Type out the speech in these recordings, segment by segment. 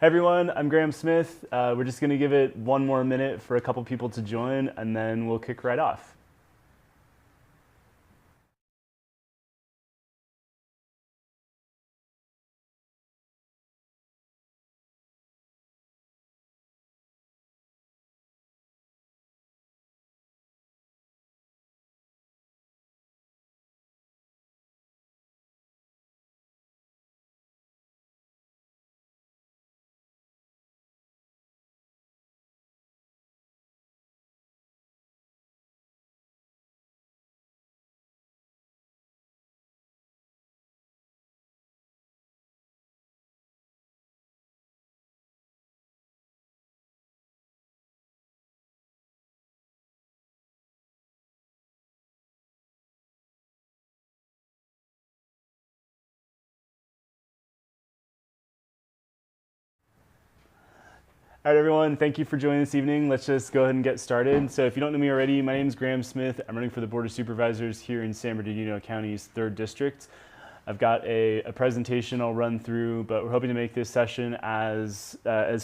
Hey everyone, I'm Graham Smith. We're just going to give it one more minute for a couple people to join, and then we'll kick right off. All right, everyone, thank you for joining this evening. Let's just go ahead and get started. So if you don't know me already, my name is Graham Smith. I'm running for the Board of Supervisors here in San Bernardino County's 3rd District. I've got a presentation I'll run through, but we're hoping to make this session as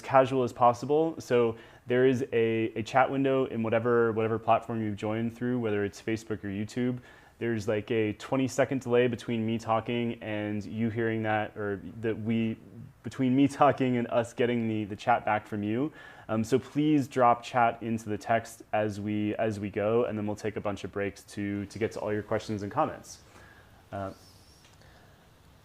casual as possible. So there is a chat window in whatever platform you've joined through, whether it's Facebook or YouTube. There's like a 20-second delay between me talking and you hearing that, or between me talking and us getting the chat back from you. So please drop chat into the text as we go, and then we'll take a bunch of breaks to get to all your questions and comments.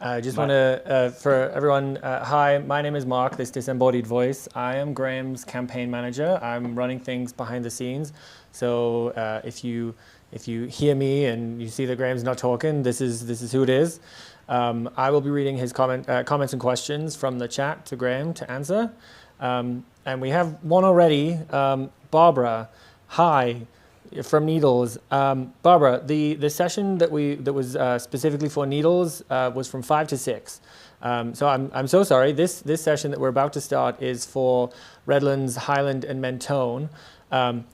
I just want to, for everyone, hi, my name is Mark, this disembodied voice. I am Graham's campaign manager. I'm running things behind the scenes. So if you hear me and you see that Graham's not talking, this is who it is. I will be reading his comments and questions from the chat to Graham to answer. And we have one already. Barbara, hi, from Needles. Barbara, the session that was specifically for Needles was from 5 to 6. So I'm so sorry. This session that we're about to start is for Redlands, Highland, and Mentone.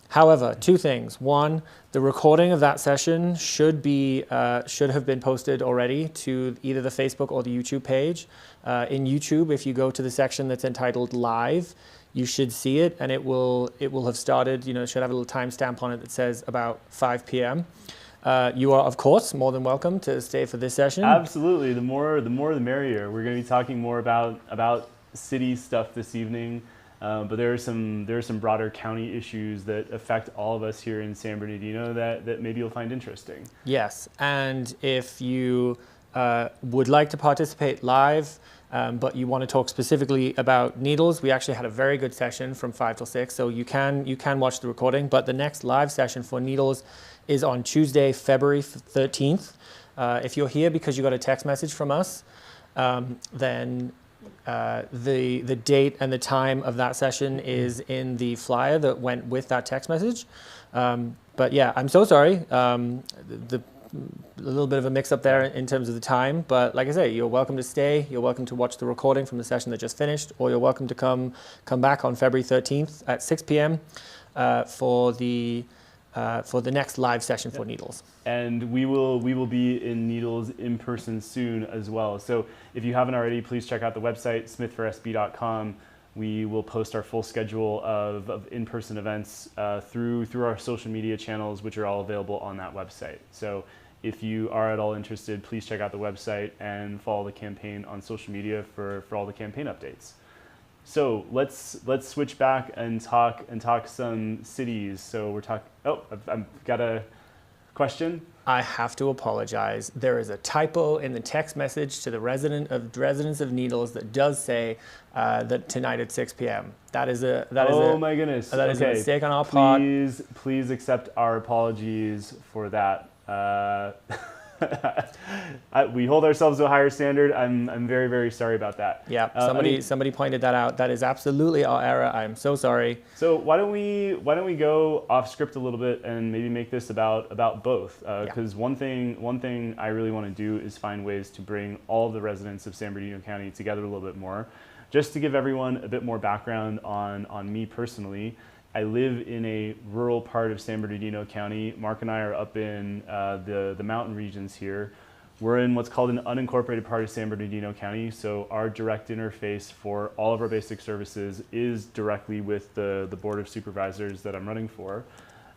However, 2 things. One, the recording of that session should have been posted already to either the Facebook or the YouTube page. In YouTube, if you go to the section that's entitled Live, you should see it, and it will have started. It should have a little timestamp on it that says about 5 p.m. You are, of course, more than welcome to stay for this session. Absolutely. The more the merrier. We're going to be talking more about city stuff this evening. But there are some broader county issues that affect all of us here in San Bernardino that maybe you'll find interesting. Yes, and if you would like to participate live, but you want to talk specifically about Needles, we actually had a very good session from 5 till 6, so you can watch the recording. But the next live session for Needles is on Tuesday, February 13th. If you're here because you got a text message from us, then the date and the time of that session is in the flyer that went with that text message. But yeah, I'm so sorry. A little bit of a mix-up there in terms of the time, but like I say, you're welcome to stay. You're welcome to watch the recording from the session that just finished, or you're welcome to come back on February 13th at 6 p.m. For the next live session for Needles. And we will be in Needles in person soon as well. So if you haven't already, please check out the website, smithforsb.com. We will post our full schedule of in-person events through our social media channels, which are all available on that website. So if you are at all interested, please check out the website and follow the campaign on social media for all the campaign updates. So let's switch back and talk some cities. So we're talking. Oh, I've got a question. I have to apologize. There is a typo in the text message to the residents of Needles that does say that tonight at 6 p.m. That is a my goodness. That is a mistake on our part. Please accept our apologies for that. We hold ourselves to a higher standard. I'm very, very sorry about that. Yeah, somebody pointed that out. That is absolutely our error. I'm so sorry. So why don't we go off script a little bit and maybe make this about both? Because one thing I really want to do is find ways to bring all the residents of San Bernardino County together a little bit more. Just to give everyone a bit more background on me personally. I live in a rural part of San Bernardino County. Mark and I are up in the mountain regions here. We're in what's called an unincorporated part of San Bernardino County, so our direct interface for all of our basic services is directly with the Board of Supervisors that I'm running for.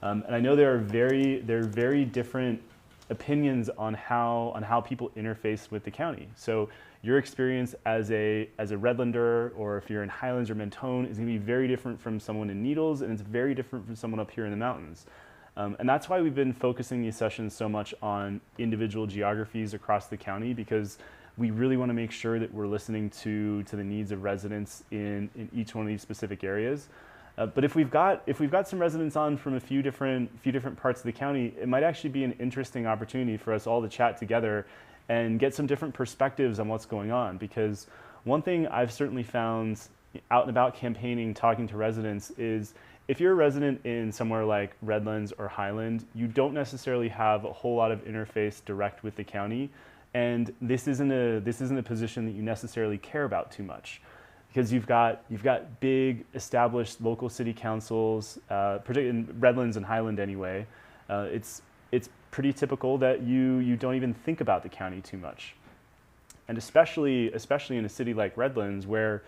And I know there are very different opinions on how people interface with the county. So your experience as a Redlander, or if you're in Highlands or Mentone, is going to be very different from someone in Needles, and it's very different from someone up here in the mountains. And that's why we've been focusing these sessions so much on individual geographies across the county, because we really want to make sure that we're listening to the needs of residents in each one of these specific areas. But if we've got some residents on from a few different parts of the county, it might actually be an interesting opportunity for us all to chat together and get some different perspectives on what's going on. Because one thing I've certainly found out and about campaigning, talking to residents, is if you're a resident in somewhere like Redlands or Highland, you don't necessarily have a whole lot of interface direct with the county, and this isn't a position that you necessarily care about too much, because you've got big established local city councils, particularly in Redlands and Highland anyway. It's pretty typical that you don't even think about the county too much, and especially in a city like Redlands, where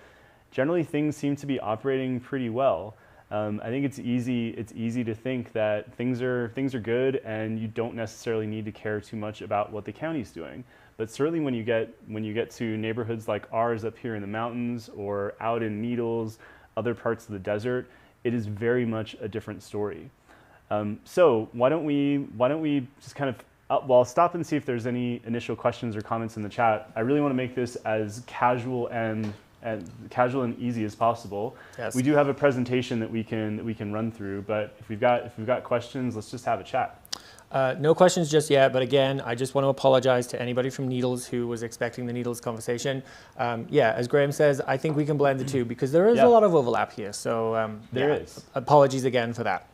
generally things seem to be operating pretty well. I think it's easy to think that things are good and you don't necessarily need to care too much about what the county's doing. But certainly when you get to neighborhoods like ours up here in the mountains or out in Needles, other parts of the desert, it is very much a different story. So why don't we just kind of well, I'll stop and see if there's any initial questions or comments in the chat. I really want to make this as casual and easy as possible. Yes. We do have a presentation that we can run through, but if we've got questions, let's just have a chat. No questions just yet, but again, I just want to apologize to anybody from Needles who was expecting the Needles conversation. Yeah, as Graham says, I think we can blend the two because there is a lot of overlap here. So there is. Apologies again for that.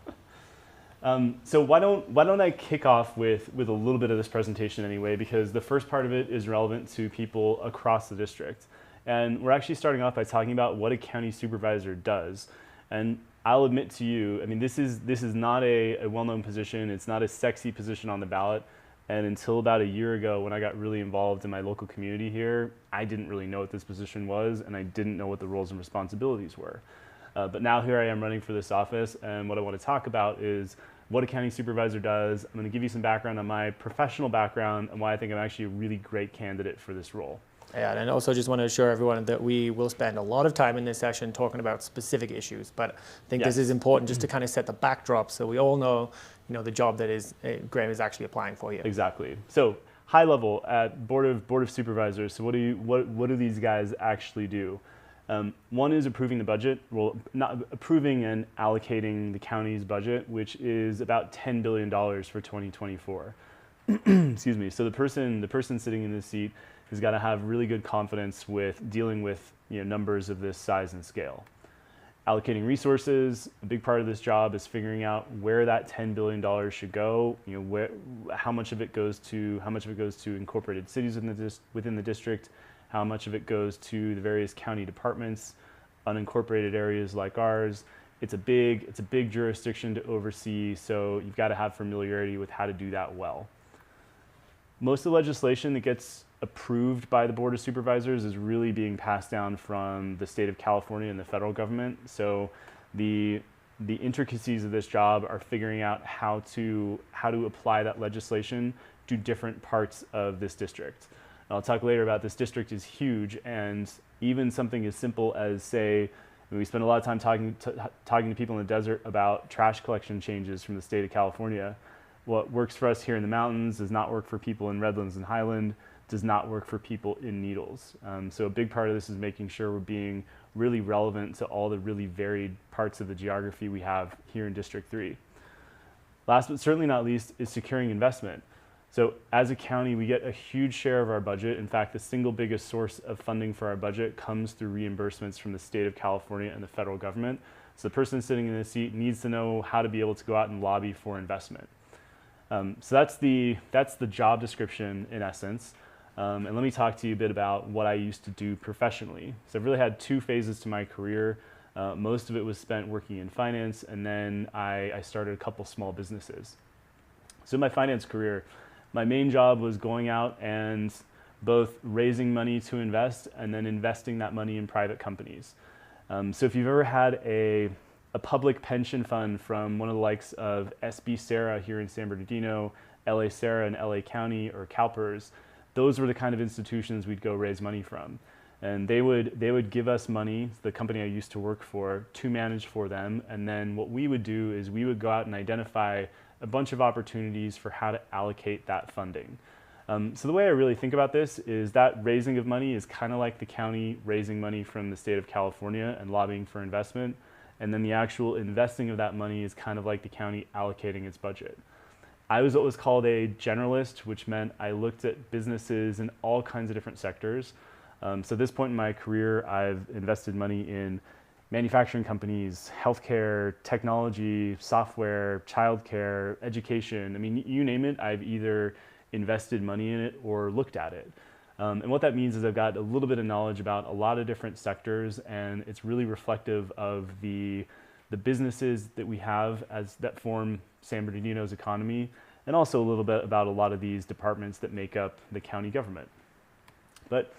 So why don't I kick off with a little bit of this presentation anyway, because the first part of it is relevant to people across the district. And we're actually starting off by talking about what a county supervisor does. And I'll admit to you, I mean, this is not a well-known position. It's not a sexy position on the ballot. And until about a year ago, when I got really involved in my local community here, I didn't really know what this position was, and I didn't know what the roles and responsibilities were. But now here I am running for this office, and what I want to talk about is what a county supervisor does. I'm going to give you some background on my professional background and why I think I'm actually a really great candidate for this role. Yeah, and I also just want to assure everyone that we will spend a lot of time in this session talking about specific issues, but I think this is important just to kind of set the backdrop so we all know, the job that Graham is actually applying for here. Exactly. So high level at Board of Supervisors. So what do these guys actually do? One is approving the budget. Well, not approving and allocating the county's budget, which is about $10 billion for 2024. Excuse me. So the person sitting in this seat has got to have really good confidence with dealing with numbers of this size and scale. Allocating resources, a big part of this job is figuring out where that $10 billion should go. How much of it goes to incorporated cities within the district, how much of it goes to the various county departments, unincorporated areas like ours. It's a big jurisdiction to oversee, so you've got to have familiarity with how to do that well. Most of the legislation that gets approved by the Board of Supervisors is really being passed down from the state of California and the federal government. So the intricacies of this job are figuring out how to apply that legislation to different parts of this district. And I'll talk later about this district is huge, and even something as simple as, say, we spend a lot of time talking to people in the desert about trash collection changes from the state of California. What works for us here in the mountains does not work for people in Redlands and Highland, does not work for people in Needles. So a big part of this is making sure we're being really relevant to all the really varied parts of the geography we have here in District 3. Last but certainly not least is securing investment. So as a county, we get a huge share of our budget. In fact, the single biggest source of funding for our budget comes through reimbursements from the state of California and the federal government. So the person sitting in this seat needs to know how to be able to go out and lobby for investment. So that's the job description in essence. And let me talk to you a bit about what I used to do professionally. So I've really had two phases to my career. Most of it was spent working in finance, and then I started a couple small businesses. So in my finance career, my main job was going out and both raising money to invest and then investing that money in private companies. So if you've ever had a public pension fund from one of the likes of SB Sarah here in San Bernardino, LA Sarah in LA County, or CalPERS, those were the kind of institutions we'd go raise money from. And they would give us money, the company I used to work for, to manage for them. And then what we would do is we would go out and identify a bunch of opportunities for how to allocate that funding. So the way I really think about this is that raising of money is kind of like the county raising money from the state of California and lobbying for investment. And then the actual investing of that money is kind of like the county allocating its budget. I was what was called a generalist, which meant I looked at businesses in all kinds of different sectors. So at this point in my career, I've invested money in manufacturing companies, healthcare, technology, software, childcare, education. I mean, you name it, I've either invested money in it or looked at it. And what that means is I've got a little bit of knowledge about a lot of different sectors, and it's really reflective of the businesses that we have that form San Bernardino's economy, and also a little bit about a lot of these departments that make up the county government. But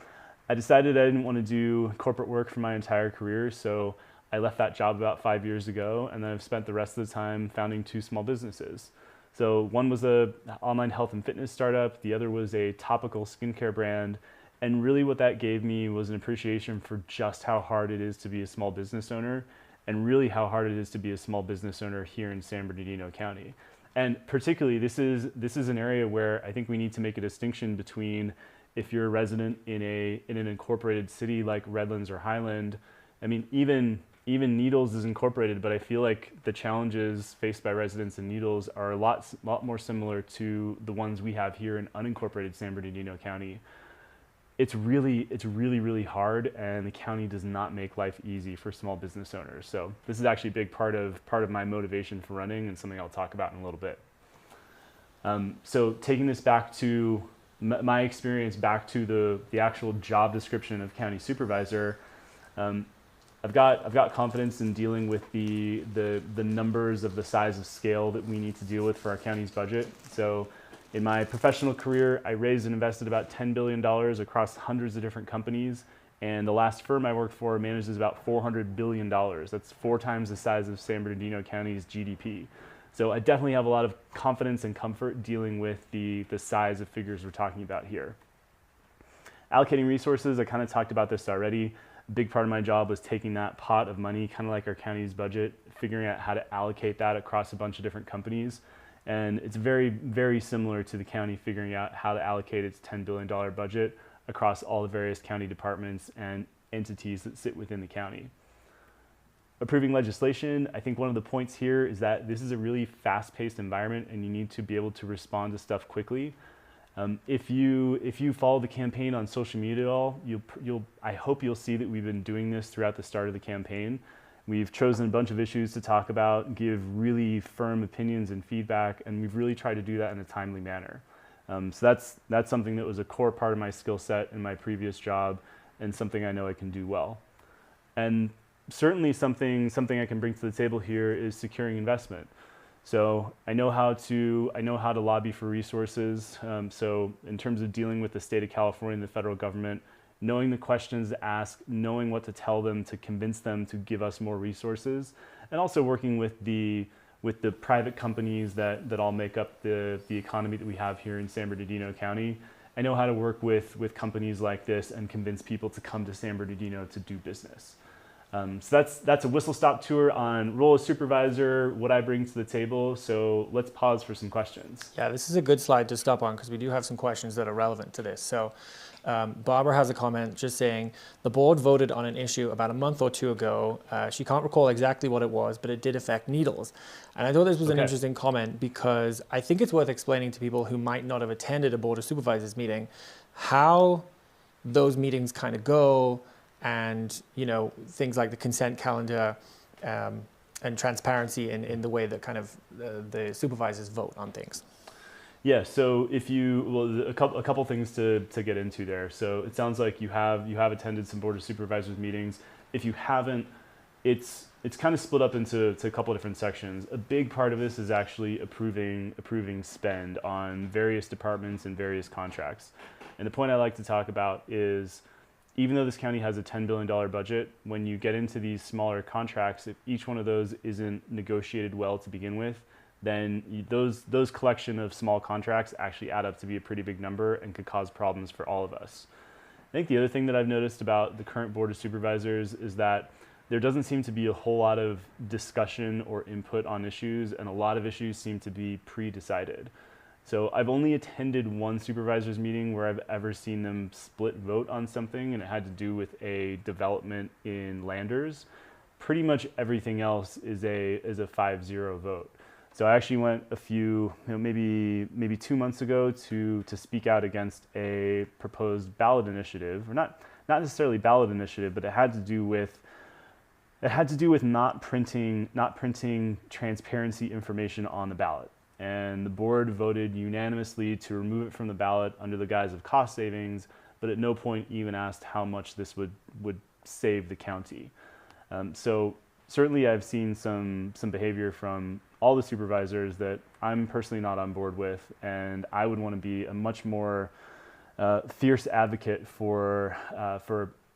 I decided I didn't want to do corporate work for my entire career, so I left that job about 5 years ago, and then I've spent the rest of the time founding 2 small businesses. So one was an online health and fitness startup, the other was a topical skincare brand, and really what that gave me was an appreciation for just how hard it is to be a small business owner, and really how hard it is to be a small business owner here in San Bernardino County. And particularly, this is an area where I think we need to make a distinction between if you're a resident in an incorporated city like Redlands or Highland. I mean, even Needles is incorporated, but I feel like the challenges faced by residents in Needles are a lot more similar to the ones we have here in unincorporated San Bernardino County. It's really hard, and the county does not make life easy for small business owners. So this is actually a big part of my motivation for running, and something I'll talk about in a little bit. So taking this back to my experience, back to the actual job description of county supervisor, I've got confidence in dealing with the numbers of the size of scale that we need to deal with for our county's budget. So in my professional career, I raised and invested about $10 billion across hundreds of different companies. And the last firm I worked for manages about $400 billion. That's 4 times the size of San Bernardino County's GDP. So I definitely have a lot of confidence and comfort dealing with the size of figures we're talking about here. Allocating resources, I kind of talked about this already. A big part of my job was taking that pot of money, kind of like our county's budget, figuring out how to allocate that across a bunch of different companies. And it's very, very similar to the county figuring out how to allocate its $10 billion budget across all the various county departments and entities that sit within the county. Approving legislation, I think one of the points here is that this is a really fast-paced environment, and you need to be able to respond to stuff quickly. If you follow the campaign on social media at all, I hope you'll see that we've been doing this throughout the start of the campaign. We've chosen a bunch of issues to talk about, give really firm opinions and feedback, and we've really tried to do that in a timely manner. So that's something that was a core part of my skill set in my previous job, and something I know I can do well. And certainly something I can bring to the table here is securing investment. So I know how to lobby for resources. So in terms of dealing with the state of California and the federal government, knowing the questions to ask, knowing what to tell them to convince them to give us more resources, and also working with the private companies that all make up the economy that we have here in San Bernardino County. I know how to work with companies like this and convince people to come to San Bernardino to do business. So that's a whistle-stop tour on role as supervisor, what I bring to the table. So let's pause for some questions. Yeah, this is a good slide to stop on because we do have some questions that are relevant to this. So Barbara has a comment just saying, the board voted on an issue about a month or 2 ago. She can't recall exactly what it was, but it did affect Needles. And I thought this was an interesting comment because I think it's worth explaining to people who might not have attended a board of supervisors meeting how those meetings kind of go, and things like the consent calendar and transparency in the way that kind of the supervisors vote on things. Yeah, so a couple things to get into there. So it sounds like you have attended some board of supervisors meetings. If you haven't, it's kind of split up into a couple of different sections. A big part of this is actually approving spend on various departments and various contracts. And the point I like to talk about is, even though this county has a $10 billion budget, when you get into these smaller contracts, if each one of those isn't negotiated well to begin with, then those collection of small contracts actually add up to be a pretty big number and could cause problems for all of us. I think the other thing that I've noticed about the current Board of Supervisors is that there doesn't seem to be a whole lot of discussion or input on issues, and a lot of issues seem to be pre-decided. So I've only attended one supervisors meeting where I've ever seen them split vote on something, and it had to do with a development in Landers. Pretty much everything else is a 5-0 vote. So I actually went a few, maybe 2 months ago to speak out against a proposed ballot initiative, or not necessarily ballot initiative, but it had to do with not printing transparency information on the ballot. And the board voted unanimously to remove it from the ballot under the guise of cost savings, but at no point even asked how much this would save the county. So certainly I've seen some behavior from all the supervisors that I'm personally not on board with, and I would want to be a much more fierce advocate for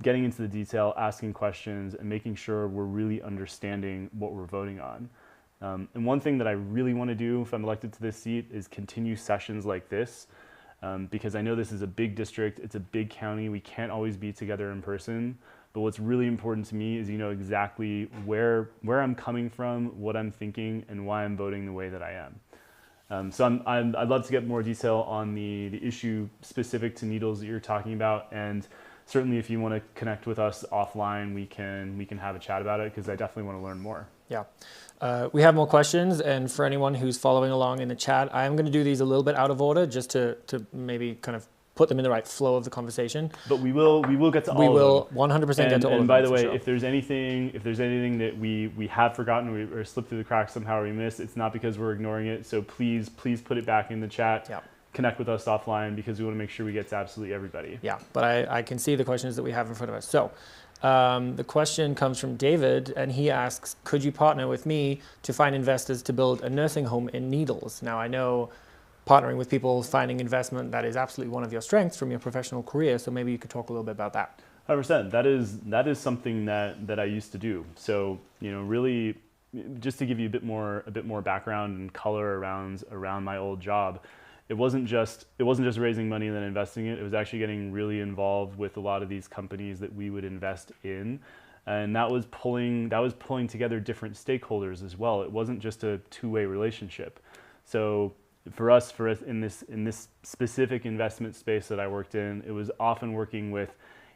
getting into the detail, asking questions, and making sure we're really understanding what we're voting on. And one thing that I really want to do if I'm elected to this seat is continue sessions like this, because I know this is a big district, it's a big county, we can't always be together in person, but what's really important to me is exactly where I'm coming from, what I'm thinking, and why I'm voting the way that I am. So I'd love to get more detail on the issue specific to Needles that you're talking about, and certainly if you want to connect with us offline, we can have a chat about it, because I definitely want to learn more. Yeah. We have more questions, and for anyone who's following along in the chat, I am going to do these a little bit out of order just to maybe kind of put them in the right flow of the conversation. But we will get to all of them. We will 100% get to all of them. And by the way, if there's anything that we have forgotten or slipped through the cracks somehow or we missed, it's not because we're ignoring it. So please put it back in the chat. Yeah. Connect with us offline, because we want to make sure we get to absolutely everybody. Yeah, but I can see the questions that we have in front of us. So the question comes from David, and he asks, could you partner with me to find investors to build a nursing home in Needles? Now, I know partnering with people, finding investment, that is absolutely one of your strengths from your professional career, so maybe you could talk a little bit about that. 100%. That is something that I used to do. So, really, just to give you a bit more background and color around my old job, it wasn't just raising money and then investing it. It was actually getting really involved with a lot of these companies that we would invest in, and that was pulling together different stakeholders as well. It wasn't just a two-way relationship. So for us in this specific investment space that I worked in, it was often working with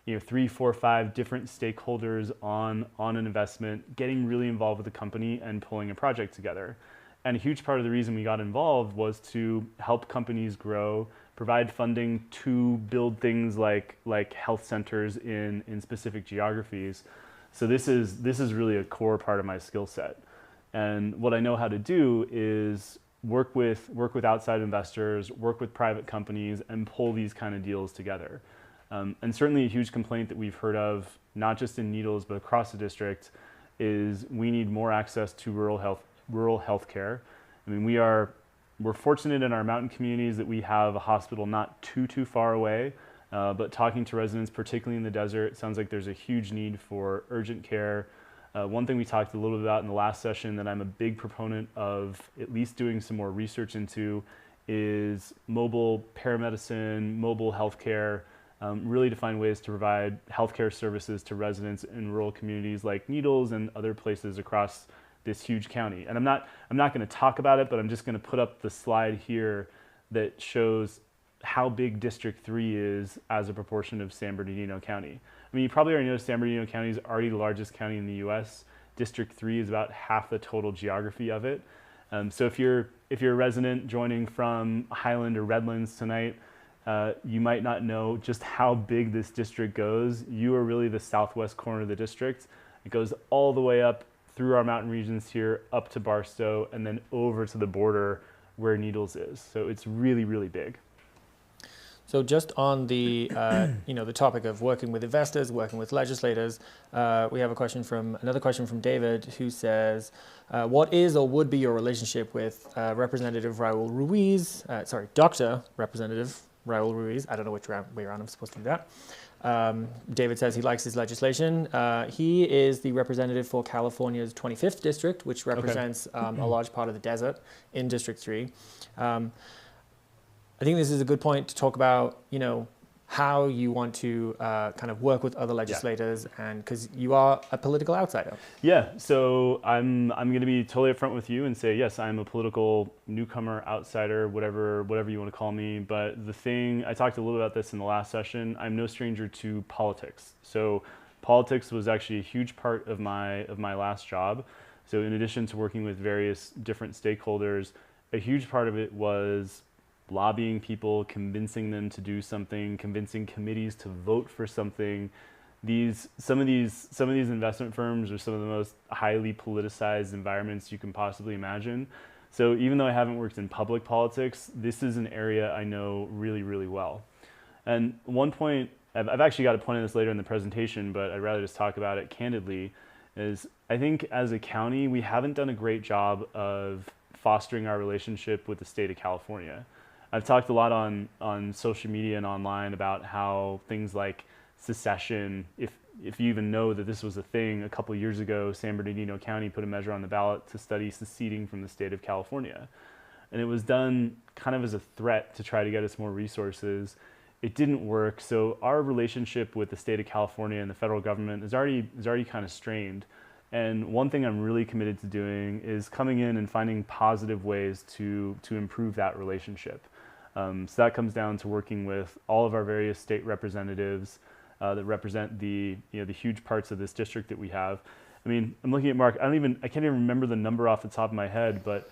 3, 4, 5 different stakeholders on an investment, getting really involved with the company and pulling a project together. And a huge part of the reason we got involved was to help companies grow, provide funding to build things like health centers in specific geographies. So this is really a core part of my skill set. And what I know how to do is work with outside investors, work with private companies, and pull these kind of deals together. And certainly a huge complaint that we've heard of, not just in Needles, but across the district, is we need more access to rural health care. I mean, we're fortunate in our mountain communities that we have a hospital not too far away, but talking to residents, particularly in the desert, it sounds like there's a huge need for urgent care. One thing we talked a little bit about in the last session that I'm a big proponent of at least doing some more research into is mobile paramedicine, mobile healthcare, really to find ways to provide healthcare services to residents in rural communities like Needles and other places across this huge county. And I'm not going to talk about it, but I'm just going to put up the slide here that shows how big District 3 is as a proportion of San Bernardino County. I mean, you probably already know San Bernardino County is already the largest county in the U.S. District 3 is about half the total geography of it. So if you're a resident joining from Highland or Redlands tonight, you might not know just how big this district goes. You are really the southwest corner of the district. It goes all the way up through our mountain regions here, up to Barstow, and then over to the border where Needles is. So it's really, really big. So just on the the topic of working with investors, working with legislators, we have another question from David, who says, "What is or would be your relationship with Representative Raul Ruiz? Dr. Representative Raul Ruiz. I don't know which way around I'm supposed to do that." David says he likes his legislation. He is the representative for California's 25th district, which represents a large part of the desert in District 3. I think this is a good point to talk about, how you want to kind of work with other legislators, and because you are a political outsider. Yeah, so I'm going to be totally upfront with you and say, yes, I'm a political newcomer, outsider, whatever you want to call me. But the thing, I talked a little about this in the last session, I'm no stranger to politics. So politics was actually a huge part of my last job. So in addition to working with various different stakeholders, a huge part of it was lobbying people, convincing them to do something, convincing committees to vote for something. Some of these investment firms are some of the most highly politicized environments you can possibly imagine. So even though I haven't worked in public politics, this is an area I know really, really well. And one point, I've actually got a point on this later in the presentation, but I'd rather just talk about it candidly, is I think as a county, we haven't done a great job of fostering our relationship with the state of California. I've talked a lot on social media and online about how things like secession, if you even know that this was a thing, a couple of years ago, San Bernardino County put a measure on the ballot to study seceding from the state of California. And it was done kind of as a threat to try to get us more resources. It didn't work, so our relationship with the state of California and the federal government is already kind of strained. And one thing I'm really committed to doing is coming in and finding positive ways to improve that relationship. So that comes down to working with all of our various state representatives that represent the huge parts of this district that we have. I mean, I'm looking at Mark. I can't even remember the number off the top of my head, but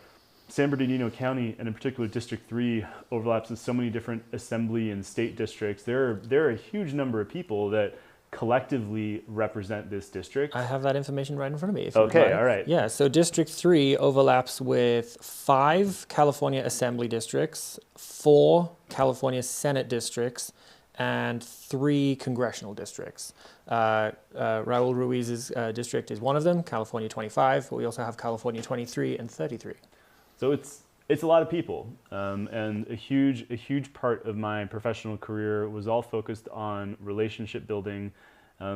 San Bernardino County, and in particular District 3, overlaps with so many different assembly and state districts. There are a huge number of people that collectively represent this district. I have that information right in front of me. Okay, all right. Yeah, so District 3 overlaps with 5 California Assembly districts, 4 California Senate districts, and 3 congressional districts. Raul Ruiz's district is one of them, California 25, but we also have California 23 and 33. So it's a lot of people, and a huge part of my professional career was all focused on relationship building. I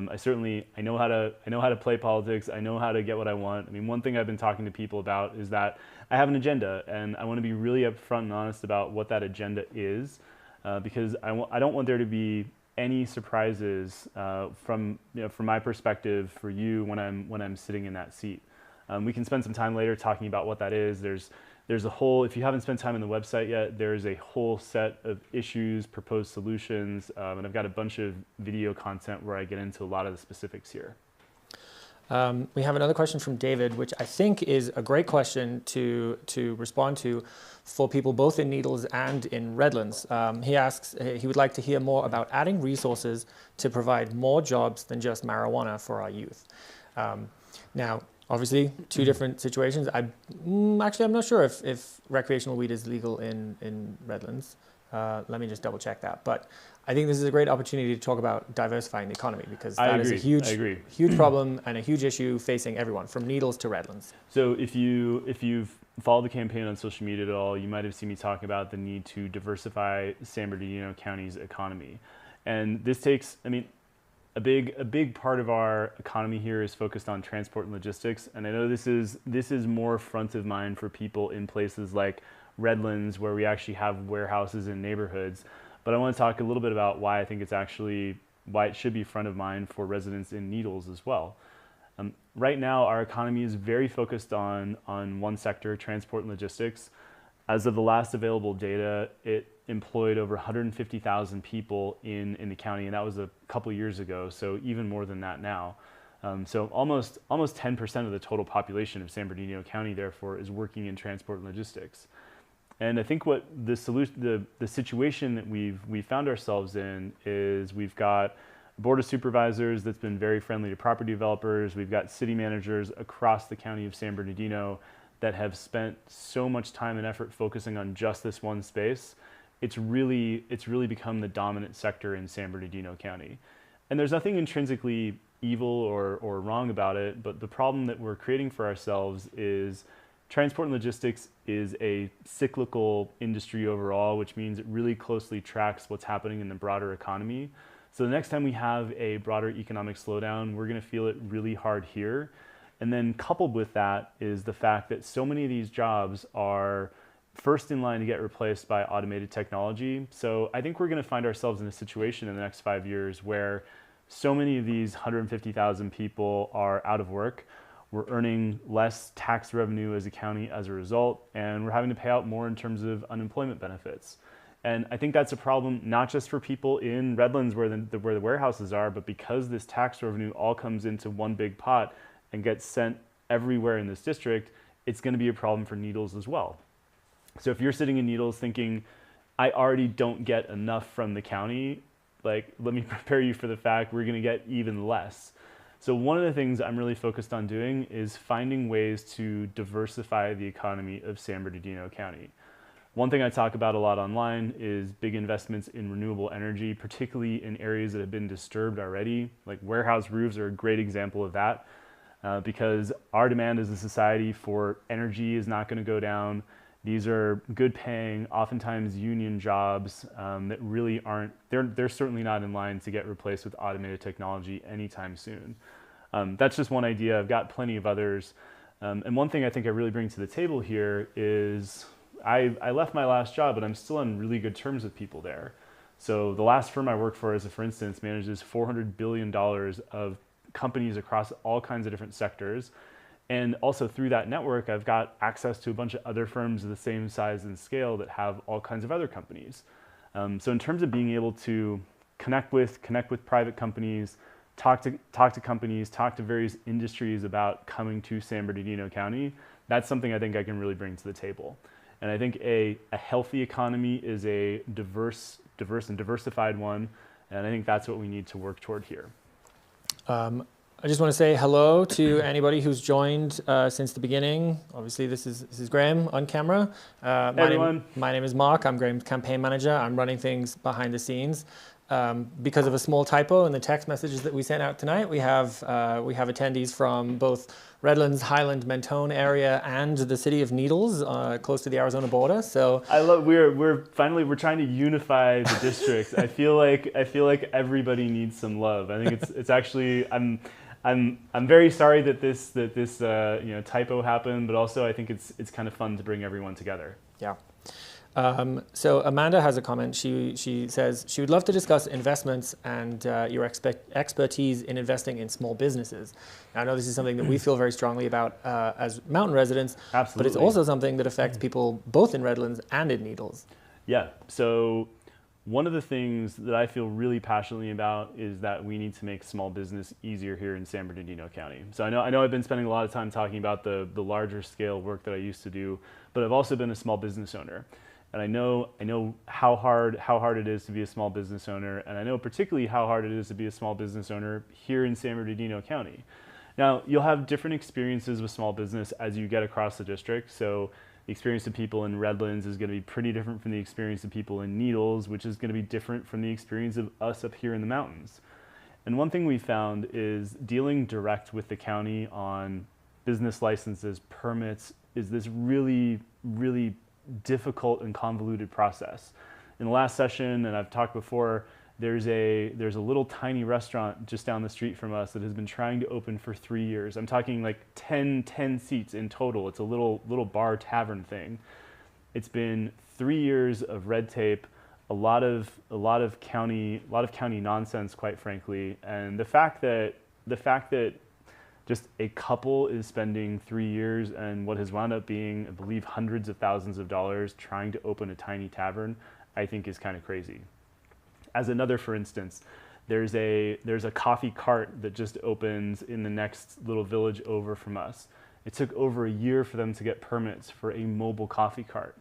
know how to play politics. I know how to get what I want. I mean, one thing I've been talking to people about is that I have an agenda, and I want to be really upfront and honest about what that agenda is, because I don't want there to be any surprises from my perspective for you when I'm sitting in that seat. We can spend some time later talking about what that is. There's a whole, if you haven't spent time on the website yet, there's a whole set of issues, proposed solutions, and I've got a bunch of video content where I get into a lot of the specifics here. We have another question from David, which I think is a great question to respond to for people both in Needles and in Redlands. He asks, he would like to hear more about adding resources to provide more jobs than just marijuana for our youth. Now, obviously, 2 different situations. I'm not sure if recreational weed is legal in Redlands. Let me just double check that. But I think this is a great opportunity to talk about diversifying the economy, because that is a huge problem and a huge issue facing everyone from Needles to Redlands. So if you've followed the campaign on social media at all, you might have seen me talk about the need to diversify San Bernardino County's economy. And this takes, a big part of our economy here is focused on transport and logistics, and I know this is more front of mind for people in places like Redlands, where we actually have warehouses in neighborhoods. But I want to talk a little bit about why I think why it should be front of mind for residents in Needles as well. Right now, our economy is very focused on one sector, transport and logistics. As of the last available data, it employed over 150,000 people in the county, and that was a couple years ago, so even more than that now. So almost 10% of the total population of San Bernardino County, therefore, is working in transport and logistics. And I think what the situation that we found ourselves in is we've got a board of supervisors that's been very friendly to property developers. We've got city managers across the county of San Bernardino that have spent so much time and effort focusing on just this one space. it's really become the dominant sector in San Bernardino County. And there's nothing intrinsically evil or wrong about it, but the problem that we're creating for ourselves is transport and logistics is a cyclical industry overall, which means it really closely tracks what's happening in the broader economy. So the next time we have a broader economic slowdown, we're going to feel it really hard here. And then coupled with that is the fact that so many of these jobs are first in line to get replaced by automated technology. So I think we're going to find ourselves in a situation in the next 5 years where so many of these 150,000 people are out of work. We're earning less tax revenue as a county as a result, and we're having to pay out more in terms of unemployment benefits. And I think that's a problem not just for people in Redlands where the warehouses are, but because this tax revenue all comes into one big pot and gets sent everywhere in this district, it's going to be a problem for Needles as well. So if you're sitting in Needles thinking, I already don't get enough from the county, like, let me prepare you for the fact we're going to get even less. So one of the things I'm really focused on doing is finding ways to diversify the economy of San Bernardino County. One thing I talk about a lot online is big investments in renewable energy, particularly in areas that have been disturbed already. Like warehouse roofs are a great example of that, because our demand as a society for energy is not going to go down. These are good paying, oftentimes union jobs that really aren't, they're certainly not in line to get replaced with automated technology anytime soon. That's just one idea. I've got plenty of others. And one thing I think I really bring to the table here is I left my last job, but I'm still on really good terms with people there. So the last firm I worked for, for instance, manages $400 billion of companies across all kinds of different sectors. And also through that network, I've got access to a bunch of other firms of the same size and scale that have all kinds of other companies. So in terms of being able to connect with private companies, talk to companies, talk to various industries about coming to San Bernardino County, that's something I think I can really bring to the table. And I think a healthy economy is a diverse and diversified one. And I think that's what we need to work toward here. I just want to say hello to anybody who's joined since the beginning. Obviously, this is Graham on camera. Hey everyone. My name is Mark. I'm Graham's campaign manager. I'm running things behind the scenes. Because of a small typo in the text messages that we sent out tonight, we have attendees from both Redlands, Highland, Mentone area and the city of Needles, close to the Arizona border. So I love we're trying to unify the districts. I feel like everybody needs some love. I think it's actually I'm very sorry that this typo happened, but also I think it's kind of fun to bring everyone together. Yeah. So Amanda has a comment. She says she would love to discuss investments and your expertise in investing in small businesses. Now, I know this is something that we feel very strongly about as mountain residents. Absolutely. But it's also something that affects people both in Redlands and in Needles. Yeah. So one of the things that I feel really passionately about is that we need to make small business easier here in San Bernardino County. So I know I've been spending a lot of time talking about the larger scale work that I used to do, but I've also been a small business owner. And I know how hard it is to be a small business owner, and I know particularly how hard it is to be a small business owner here in San Bernardino County. Now, you'll have different experiences with small business as you get across the district. So the experience of people in Redlands is going to be pretty different from the experience of people in Needles, which is going to be different from the experience of us up here in the mountains. And one thing we found is dealing direct with the county on business licenses, permits, is this really, really difficult and convoluted process. In the last session, and I've talked before, there's a little tiny restaurant just down the street from us that has been trying to open for 3 years. I'm talking like 10 seats in total. It's a little bar tavern thing. It's been 3 years of red tape, a lot of county nonsense, quite frankly, and the fact that just a couple is spending 3 years and what has wound up being, I believe, hundreds of thousands of dollars trying to open a tiny tavern, I think is kind of crazy. As another, for instance, there's a coffee cart that just opens in the next little village over from us. It took over a year for them to get permits for a mobile coffee cart.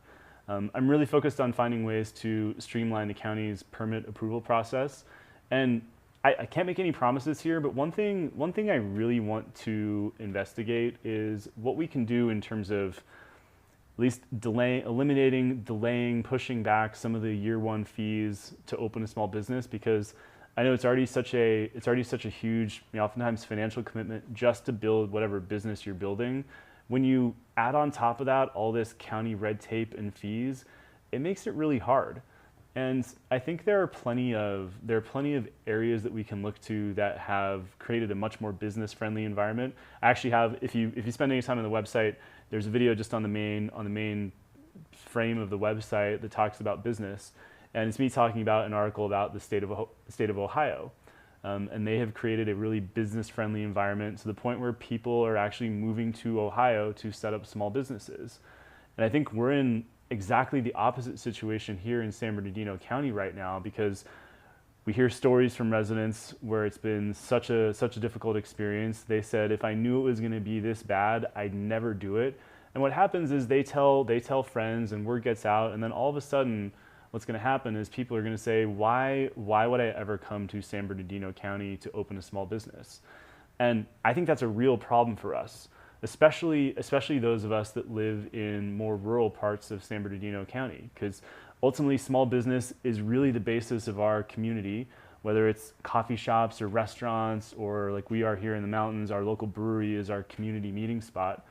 I'm really focused on finding ways to streamline the county's permit approval process. And I can't make any promises here, but one thing I really want to investigate is what we can do in terms of least delaying, pushing back some of the year one fees to open a small business, because I know it's already such a huge, oftentimes financial commitment just to build whatever business you're building. When you add on top of that all this county red tape and fees, it makes it really hard. And I think there are plenty of areas that we can look to that have created a much more business-friendly environment. I actually have, if you spend any time on the website, there's a video just on the main frame of the website that talks about business, and it's me talking about an article about the state of Ohio, and they have created a really business-friendly environment to the point where people are actually moving to Ohio to set up small businesses. And I think we're in exactly the opposite situation here in San Bernardino County right now, because we hear stories from residents where it's been such a difficult experience. They said, if I knew it was going to be this bad, I'd never do it. And what happens is they tell friends, and word gets out, and then all of a sudden what's going to happen is people are going to say, why would I ever come to San Bernardino County to open a small business? And I think that's a real problem for us, especially those of us that live in more rural parts of San Bernardino County, because ultimately small business is really the basis of our community, whether it's coffee shops or restaurants, or like we are here in the mountains, our local brewery is our community meeting spot.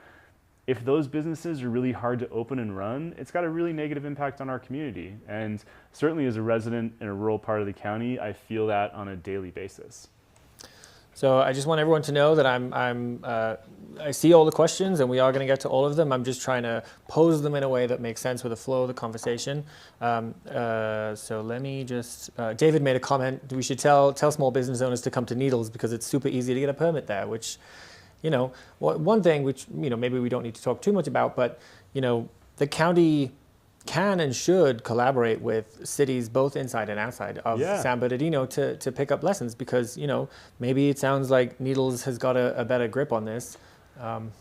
If those businesses are really hard to open and run, it's got a really negative impact on our community. And certainly as a resident in a rural part of the county, I feel that on a daily basis. So I just want everyone to know that I see all the questions, and we are going to get to all of them. I'm just trying to pose them in a way that makes sense with the flow of the conversation. So let me just, David made a comment, we should tell small business owners to come to Needles because it's super easy to get a permit there, which, one thing which, maybe we don't need to talk too much about, but, the county can and should collaborate with cities both inside and outside of San Bernardino to pick up lessons, because maybe it sounds like Needles has got a better grip on this.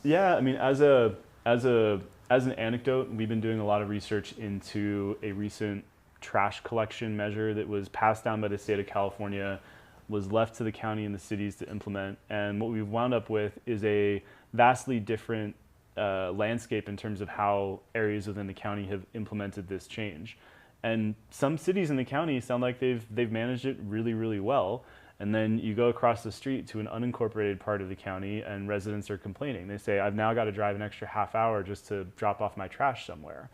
Yeah, I mean, as an anecdote, we've been doing a lot of research into a recent trash collection measure that was passed down by the state of California, was left to the county and the cities to implement, and what we've wound up with is a vastly different landscape in terms of how areas within the county have implemented this change. And some cities in the county sound like they've managed it really, really well. And then you go across the street to an unincorporated part of the county and residents are complaining. They say, I've now got to drive an extra half hour just to drop off my trash somewhere.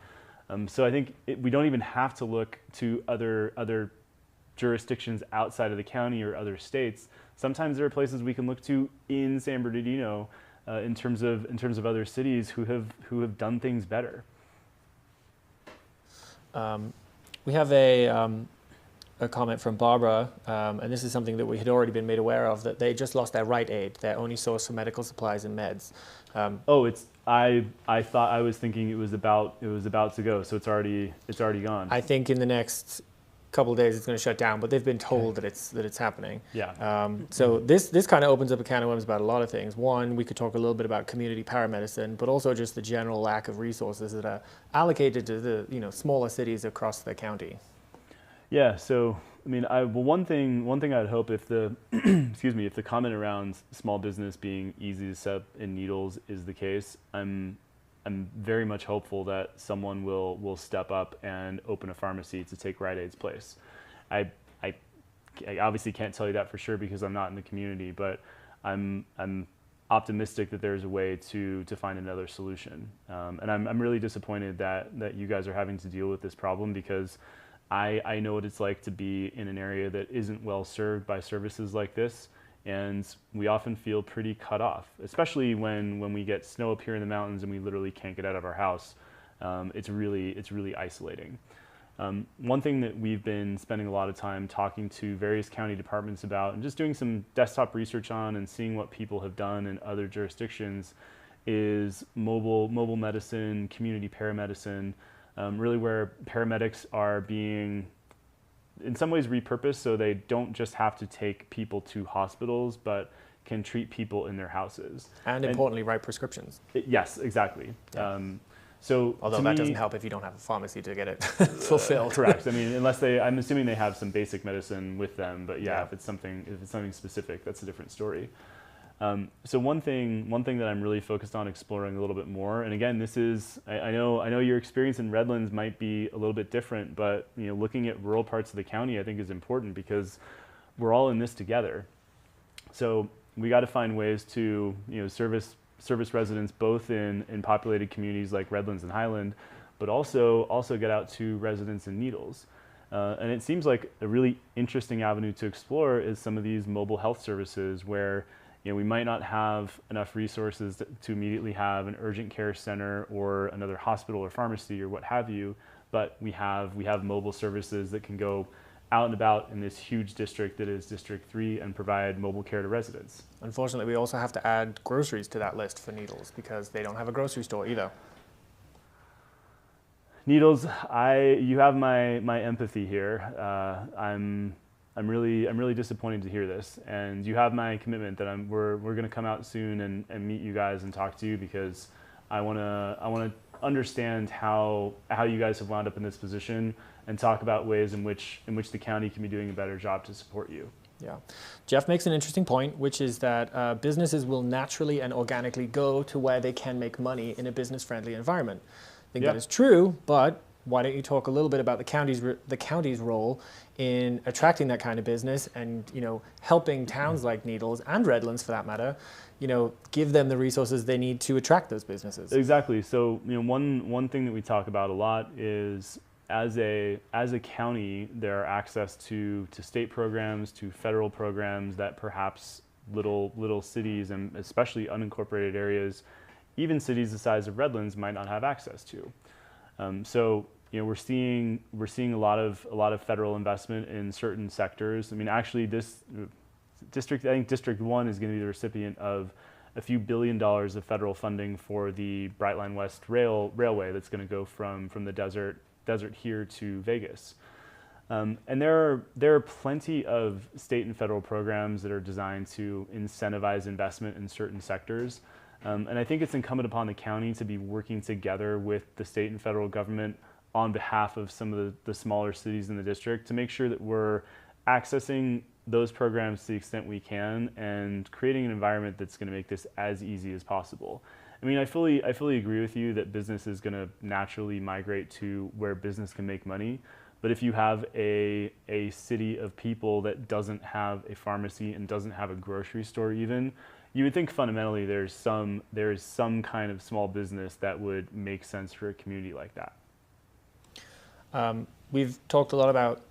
So I think we don't even have to look to other jurisdictions outside of the county or other states. Sometimes there are places we can look to in San Bernardino in terms of other cities who have done things better. We have a comment from Barbara, and this is something that we had already been made aware of, that they just lost their Rite Aid, their only source for medical supplies and meds. I was thinking it was about to go, so it's already gone. I think in the next couple of days it's going to shut down, but they've been told that it's happening. Yeah. So this kind of opens up a can of worms about a lot of things. One, we could talk a little bit about community paramedicine, but also just the general lack of resources that are allocated to the smaller cities across the county. Yeah. So I mean, one thing I'd hope, if the if the comment around small business being easy to set up in Needles is the case, I'm very much hopeful that someone will step up and open a pharmacy to take Rite Aid's place. I obviously can't tell you that for sure because I'm not in the community, but I'm optimistic that there's a way to find another solution. And I'm really disappointed that you guys are having to deal with this problem, because I know what it's like to be in an area that isn't well served by services like this. And we often feel pretty cut off, especially when we get snow up here in the mountains and we literally can't get out of our house. It's really isolating. One thing that we've been spending a lot of time talking to various county departments about and just doing some desktop research on and seeing what people have done in other jurisdictions is mobile medicine, community paramedicine, really where paramedics are being in some ways repurposed, so they don't just have to take people to hospitals, but can treat people in their houses. And importantly, write prescriptions. Yes, exactly. Yeah. So although that doesn't help if you don't have a pharmacy to get it fulfilled. Correct. I mean, I'm assuming they have some basic medicine with them, but if it's something specific, that's a different story. So one thing that I'm really focused on exploring a little bit more, and again, this is, I know your experience in Redlands might be a little bit different, but looking at rural parts of the county, I think is important because we're all in this together. So we got to find ways to service residents both in populated communities like Redlands and Highland, but also get out to residents in Needles. And it seems like a really interesting avenue to explore is some of these mobile health services where we might not have enough resources to immediately have an urgent care center or another hospital or pharmacy or what have you, but we have mobile services that can go out and about in this huge district that is District 3 and provide mobile care to residents. Unfortunately, we also have to add groceries to that list for Needles because they don't have a grocery store either. Needles, you have my empathy here. I'm really disappointed to hear this, and you have my commitment that we're going to come out soon and meet you guys and talk to you because I want to understand how you guys have wound up in this position and talk about ways in which the county can be doing a better job to support you. Yeah, Jeff makes an interesting point, which is that businesses will naturally and organically go to where they can make money in a business-friendly environment. I think that is true, but why don't you talk a little bit about the county's role in attracting that kind of business and helping towns like Needles and Redlands, for that matter, give them the resources they need to attract those businesses. Exactly. So one thing that we talk about a lot is as a county, there are access to state programs, to federal programs that perhaps little cities and especially unincorporated areas, even cities the size of Redlands, might not have access to. So we're seeing a lot of federal investment in certain sectors. I mean, actually, this district, I think District 1 is going to be the recipient of a few $1 billion of federal funding for the Brightline West railway that's going to go from the desert here to Vegas. And there are plenty of state and federal programs that are designed to incentivize investment in certain sectors. And I think it's incumbent upon the county to be working together with the state and federal government on behalf of some of the smaller cities in the district to make sure that we're accessing those programs to the extent we can and creating an environment that's going to make this as easy as possible. I mean, I fully agree with you that business is going to naturally migrate to where business can make money. But if you have a city of people that doesn't have a pharmacy and doesn't have a grocery store even, you would think fundamentally there is some kind of small business that would make sense for a community like that. We've talked a lot about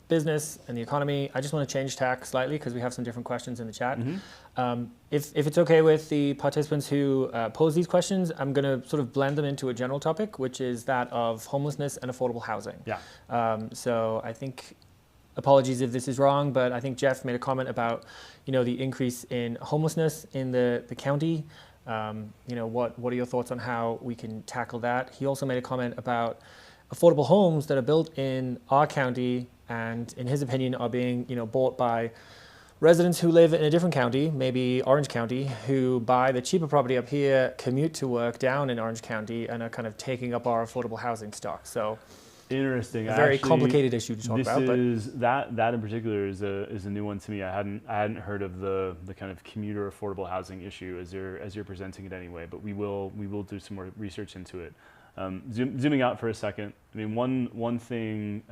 business and the economy. I just want to change tack slightly because we have some different questions in the chat. Mm-hmm. If it's okay with the participants who pose these questions, I'm going to sort of blend them into a general topic, which is that of homelessness and affordable housing. Yeah. So I think, apologies if this is wrong, but I think Jeff made a comment about, the increase in homelessness in the county. What are your thoughts on how we can tackle that? He also made a comment about affordable homes that are built in our county and, in his opinion, are being, bought by residents who live in a different county, maybe Orange County, who buy the cheaper property up here, commute to work down in Orange County, and are kind of taking up our affordable housing stock. So, interesting. A very complicated issue to talk about. That in particular is a new one to me. I hadn't heard of the kind of commuter affordable housing issue as you're presenting it anyway. But we will do some more research into it. Zooming out for a second, I mean, one thing,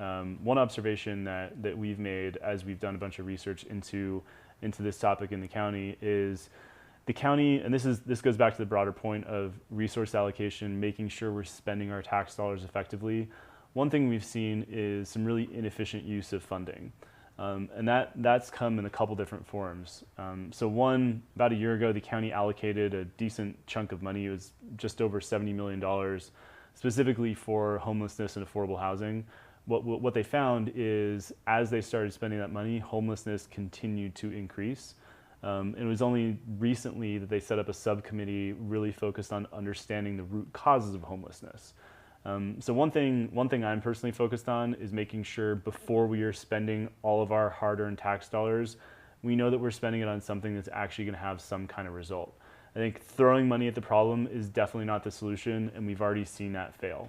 one observation that we've made as we've done a bunch of research into this topic in the county is the county, and this goes back to the broader point of resource allocation, making sure we're spending our tax dollars effectively. One thing we've seen is some really inefficient use of funding. And that's come in a couple different forms. So one, about a year ago, the county allocated a decent chunk of money. It was just over $70 million, specifically for homelessness and affordable housing. What they found is as they started spending that money, homelessness continued to increase. It was only recently that they set up a subcommittee really focused on understanding the root causes of homelessness. So one thing I'm personally focused on is making sure before we are spending all of our hard-earned tax dollars, we know that we're spending it on something that's actually going to have some kind of result. I think throwing money at the problem is definitely not the solution, and we've already seen that fail.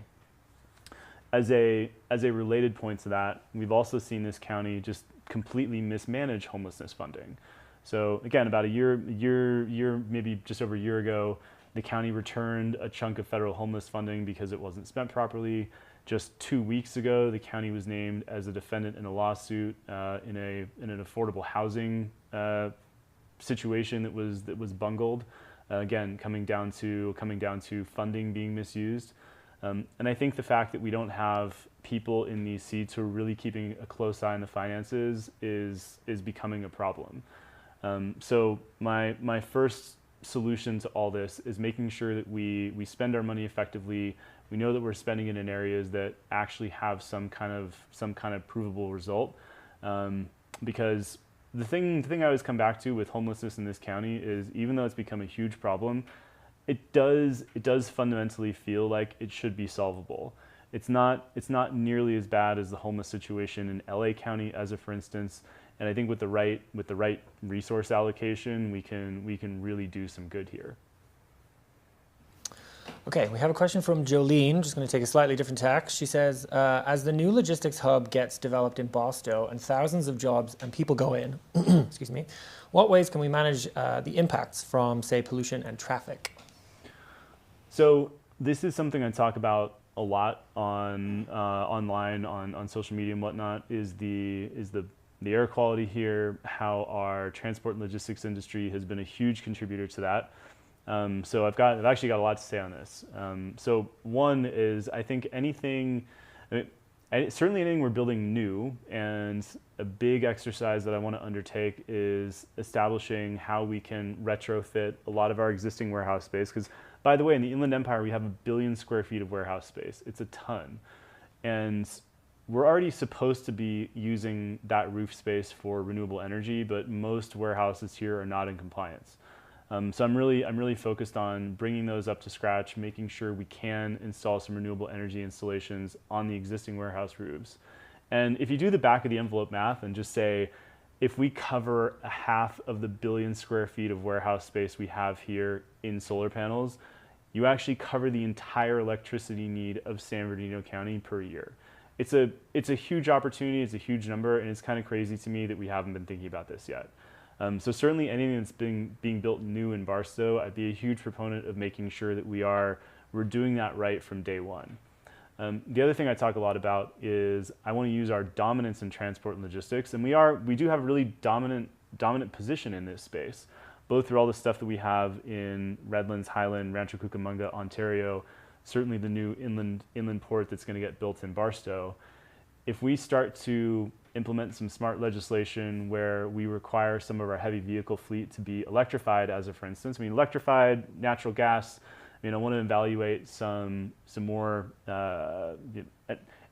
As a related point to that, we've also seen this county just completely mismanage homelessness funding. So again, about maybe just over a year ago, the county returned a chunk of federal homeless funding because it wasn't spent properly. Just 2 weeks ago, the county was named as a defendant in a lawsuit in an affordable housing situation that was bungled. Again, coming down to funding being misused. And I think the fact that we don't have people in these seats who are really keeping a close eye on the finances is becoming a problem. So my first solution to all this is making sure that we spend our money effectively. We know that we're spending it in areas that actually have some kind of provable result. Because the thing I always come back to with homelessness in this county is, even though it's become a huge problem, it does fundamentally feel like it should be solvable. It's not nearly as bad as the homeless situation in LA County, as a for instance. And I think with the right resource allocation, we can really do some good here. Okay, we have a question from Jolene. Just going to take a slightly different tack. She says, as the new logistics hub gets developed in Barstow and thousands of jobs and people go in, excuse me, what ways can we manage the impacts from, say, pollution and traffic? So this is something I talk about a lot on online, on social media and whatnot, is the air quality here, how our transport and logistics industry has been a huge contributor to that. So I've actually got a lot to say on this. So one is, I think certainly anything we're building new, and a big exercise that I want to undertake is establishing how we can retrofit a lot of our existing warehouse space. Because, by the way, in the Inland Empire, we have 1 billion square feet of warehouse space. It's a ton. And we're already supposed to be using that roof space for renewable energy, but most warehouses here are not in compliance. So I'm really focused on bringing those up to scratch, making sure we can install some renewable energy installations on the existing warehouse roofs. And if you do the back of the envelope math and just say, if we cover a half of the 1 billion square feet of warehouse space we have here in solar panels, you actually cover the entire electricity need of San Bernardino County per year. It's a huge opportunity, it's a huge number, and it's kind of crazy to me that we haven't been thinking about this yet. So certainly anything that's being built new in Barstow, I'd be a huge proponent of making sure that we're doing that right from day one. The other thing I talk a lot about is I want to use our dominance in transport and logistics, and we do have a really dominant position in this space, both through all the stuff that we have in Redlands, Highland, Rancho Cucamonga, Ontario, certainly the new inland port that's going to get built in Barstow. If we start to implement some smart legislation where we require some of our heavy vehicle fleet to be electrified, as a for instance, electrified natural gas. I want to evaluate some more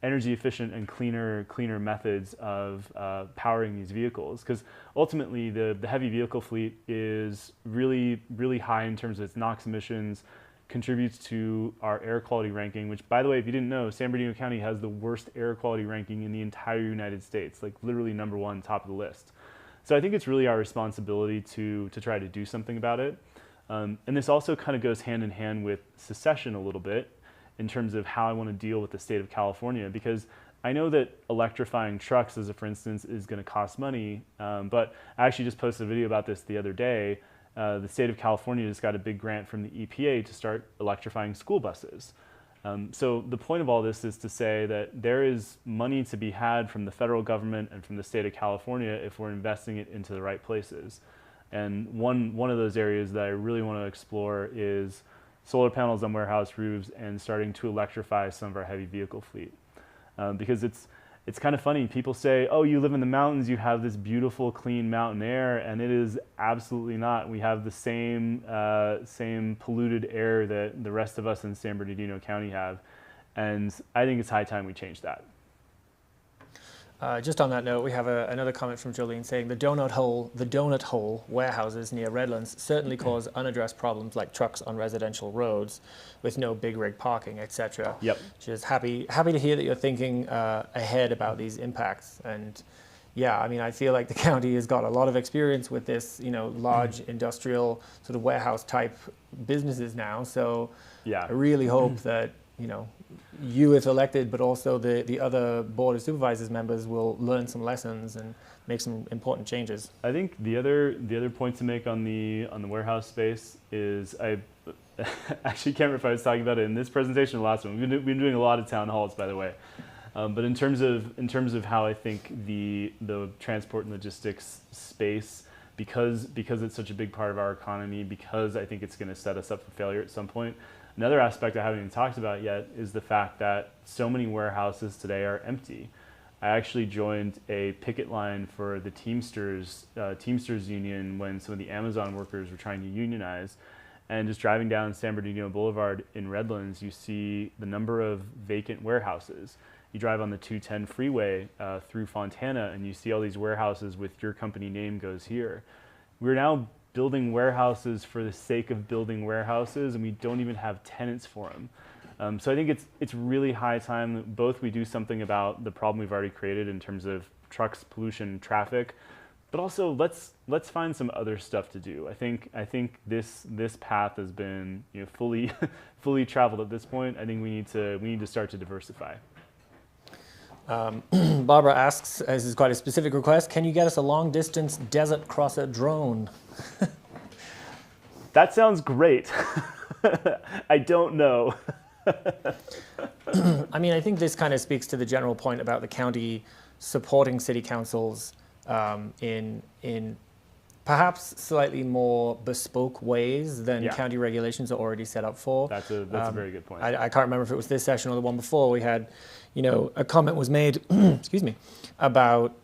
energy efficient and cleaner methods of powering these vehicles, because ultimately the heavy vehicle fleet is really high in terms of its NOx emissions, contributes to our air quality ranking, which, by the way, if you didn't know, San Bernardino County has the worst air quality ranking in the entire United States, like literally number one, top of the list. So I think it's really our responsibility to try to do something about it. And this also kind of goes hand in hand with secession a little bit in terms of how I want to deal with the state of California, because I know that electrifying trucks, as a for instance, is going to cost money, but I actually just posted a video about this the other day. The state of California just got a big grant from the EPA to start electrifying school buses. So the point of all this is to say that there is money to be had from the federal government and from the state of California if we're investing it into the right places. And one of those areas that I really want to explore is solar panels on warehouse roofs and starting to electrify some of our heavy vehicle fleet. Because it's kind of funny. People say, oh, you live in the mountains, you have this beautiful, clean mountain air, and it is absolutely not. We have the same polluted air that the rest of us in San Bernardino County have. And I think it's high time we change that. Just on that note, we have another comment from Jolene saying the donut hole warehouses near Redlands certainly cause unaddressed problems like trucks on residential roads with no big rig parking, etc. Yep. Just happy to hear that you're thinking ahead about these impacts. And yeah, I feel like the county has got a lot of experience with this, large industrial sort of warehouse type businesses now. So yeah, I really hope that you, if elected, but also the other Board of Supervisors members will learn some lessons and make some important changes. I think the other point to make on the warehouse space is I actually can't remember if I was talking about it in this presentation or the last one. We've been doing a lot of town halls, by the way. But in terms of how I think the transport and logistics space, because it's such a big part of our economy, because I think it's going to set us up for failure at some point. Another aspect I haven't even talked about yet is the fact that so many warehouses today are empty. I actually joined a picket line for the Teamsters union when some of the Amazon workers were trying to unionize. And just driving down San Bernardino Boulevard in Redlands, you see the number of vacant warehouses. You drive on the 210 freeway through Fontana, and you see all these warehouses with your company name goes here. We're now building warehouses for the sake of building warehouses, and we don't even have tenants for them. So I think it's really high time that both we do something about the problem we've already created in terms of trucks, pollution, traffic, but also let's find some other stuff to do. I think this path has been fully traveled at this point. I think we need to start to diversify. Barbara asks, this is quite a specific request, can you get us a long distance desert crosser drone? That sounds great. I don't know. I mean, I think this kind of speaks to the general point about the county supporting city councils in perhaps slightly more bespoke ways than county regulations are already set up for. That's a very good point. I can't remember if it was this session or the one before. We had, a comment was made, excuse me, about,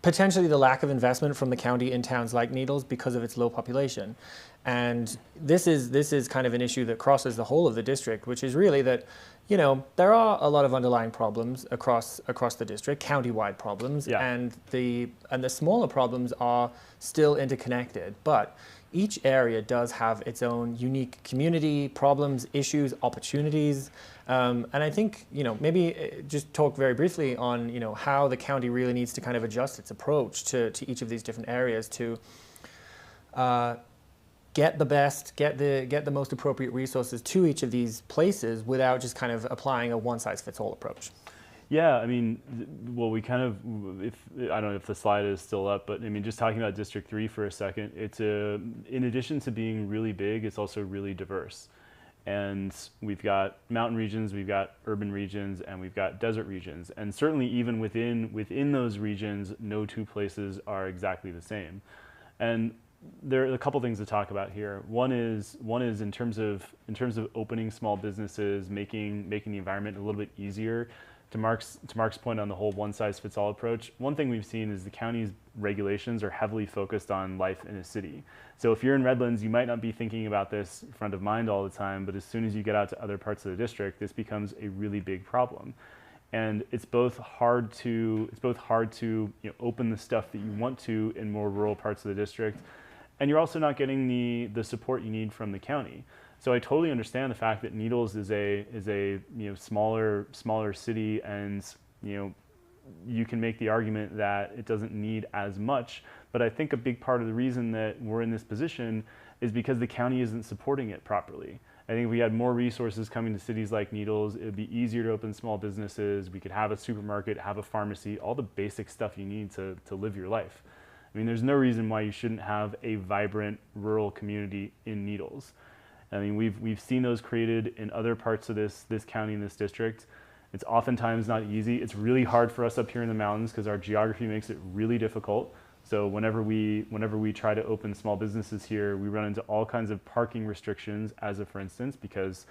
potentially the lack of investment from the county in towns like Needles because of its low population. And this is kind of an issue that crosses the whole of the district, which is really that, there are a lot of underlying problems across the district, county-wide problems, and the smaller problems are still interconnected. But each area does have its own unique community, problems, issues, opportunities. And I think, maybe just talk very briefly on, how the county really needs to kind of adjust its approach to each of these different areas to get the most appropriate resources to each of these places without just kind of applying a one-size-fits-all approach. Yeah, I mean, well, we kind of, I don't know if the slide is still up, but I mean, just talking about District 3 for a second, it's in addition to being really big, it's also really diverse. And we've got mountain regions, we've got urban regions, and we've got desert regions. And certainly even within those regions, no two places are exactly the same. And there are a couple things to talk about here. One is in terms of opening small businesses, making the environment a little bit easier. To Mark's point on the whole one-size-fits-all approach, one thing we've seen is the county's regulations are heavily focused on life in a city. So if you're in Redlands, you might not be thinking about this front of mind all the time, but as soon as you get out to other parts of the district, this becomes a really big problem. And it's both hard to open the stuff that you want to in more rural parts of the district, and you're also not getting the support you need from the county. So I totally understand the fact that Needles is a smaller city, and you can make the argument that it doesn't need as much. But I think a big part of the reason that we're in this position is because the county isn't supporting it properly. I think if we had more resources coming to cities like Needles, it would be easier to open small businesses. We could have a supermarket, have a pharmacy, all the basic stuff you need to live your life. I mean, there's no reason why you shouldn't have a vibrant rural community in Needles. I mean, we've seen those created in other parts of this county and this district. It's oftentimes not easy. It's really hard for us up here in the mountains because our geography makes it really difficult. So whenever we try to open small businesses here, we run into all kinds of parking restrictions, as a for instance, because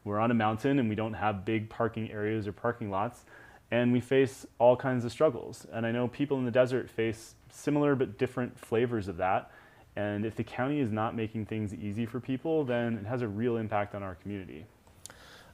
we're on a mountain and we don't have big parking areas or parking lots, and we face all kinds of struggles. And I know people in the desert face similar but different flavors of that. And if the county is not making things easy for people, then it has a real impact on our community.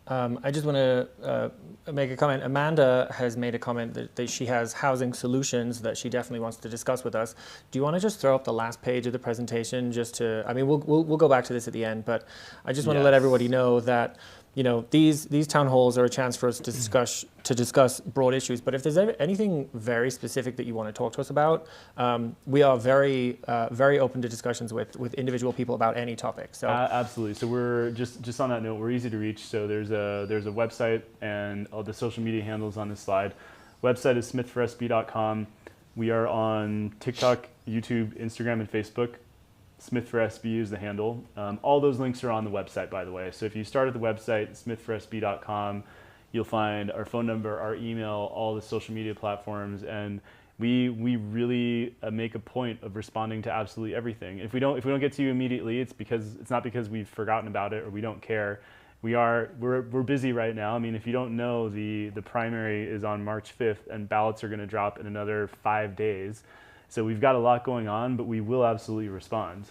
I just want to make a comment. Amanda has made a comment that she has housing solutions that she definitely wants to discuss with us. Do you want to just throw up the last page of the presentation just to, I mean, we'll go back to this at the end, but I just want to let everybody know that these town halls are a chance for us to discuss broad issues. But if there's anything very specific that you want to talk to us about, we are very very open to discussions with individual people about any topic. So absolutely. So we're just on that note, we're easy to reach. So there's a website, and all the social media handles on this slide. Website is smith4sb.com. We are on TikTok, YouTube, Instagram, and Facebook. Smith4SB is the handle. All those links are on the website, by the way. So if you start at the website, smith4sb.com, you'll find our phone number, our email, all the social media platforms, and we really make a point of responding to absolutely everything. If we don't get to you immediately, it's not because we've forgotten about it or we don't care. We're busy right now. I mean, if you don't know, the primary is on March 5th, and ballots are going to drop in another 5 days. So we've got a lot going on, but we will absolutely respond.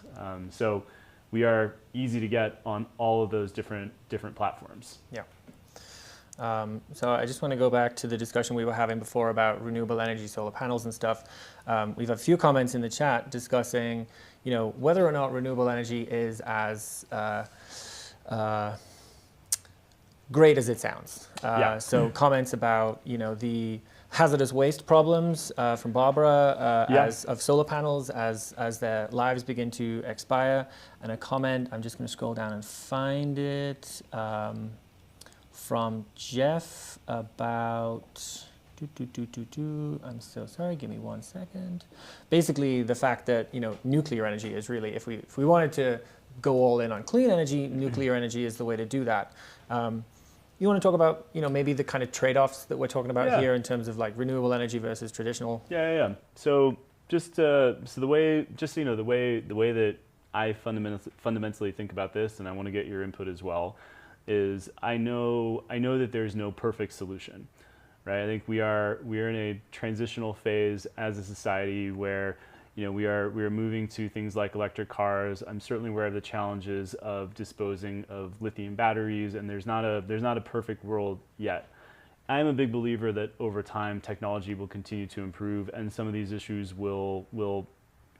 So we are easy to get on all of those different platforms. Yeah. So I just want to go back to the discussion we were having before about renewable energy, solar panels and stuff. We've a few comments in the chat discussing, whether or not renewable energy is as great as it sounds. So comments about, the hazardous waste problems from Barbara of solar panels as their lives begin to expire, and a comment, I'm just going to scroll down and find it, from Jeff about, I'm so sorry, give me 1 second. Basically the fact that, nuclear energy is really, if we wanted to go all in on clean energy, nuclear energy is the way to do that. You want to talk about, maybe the kind of trade-offs that we're talking about here in terms of like renewable energy versus traditional? Yeah. So the way that I fundamentally think about this, and I want to get your input as well, is I know that there's no perfect solution, right? I think we are in a transitional phase as a society where we are moving to things like electric cars. I'm certainly aware of the challenges of disposing of lithium batteries, and there's not a perfect world yet. I'm a big believer that over time technology will continue to improve, and some of these issues will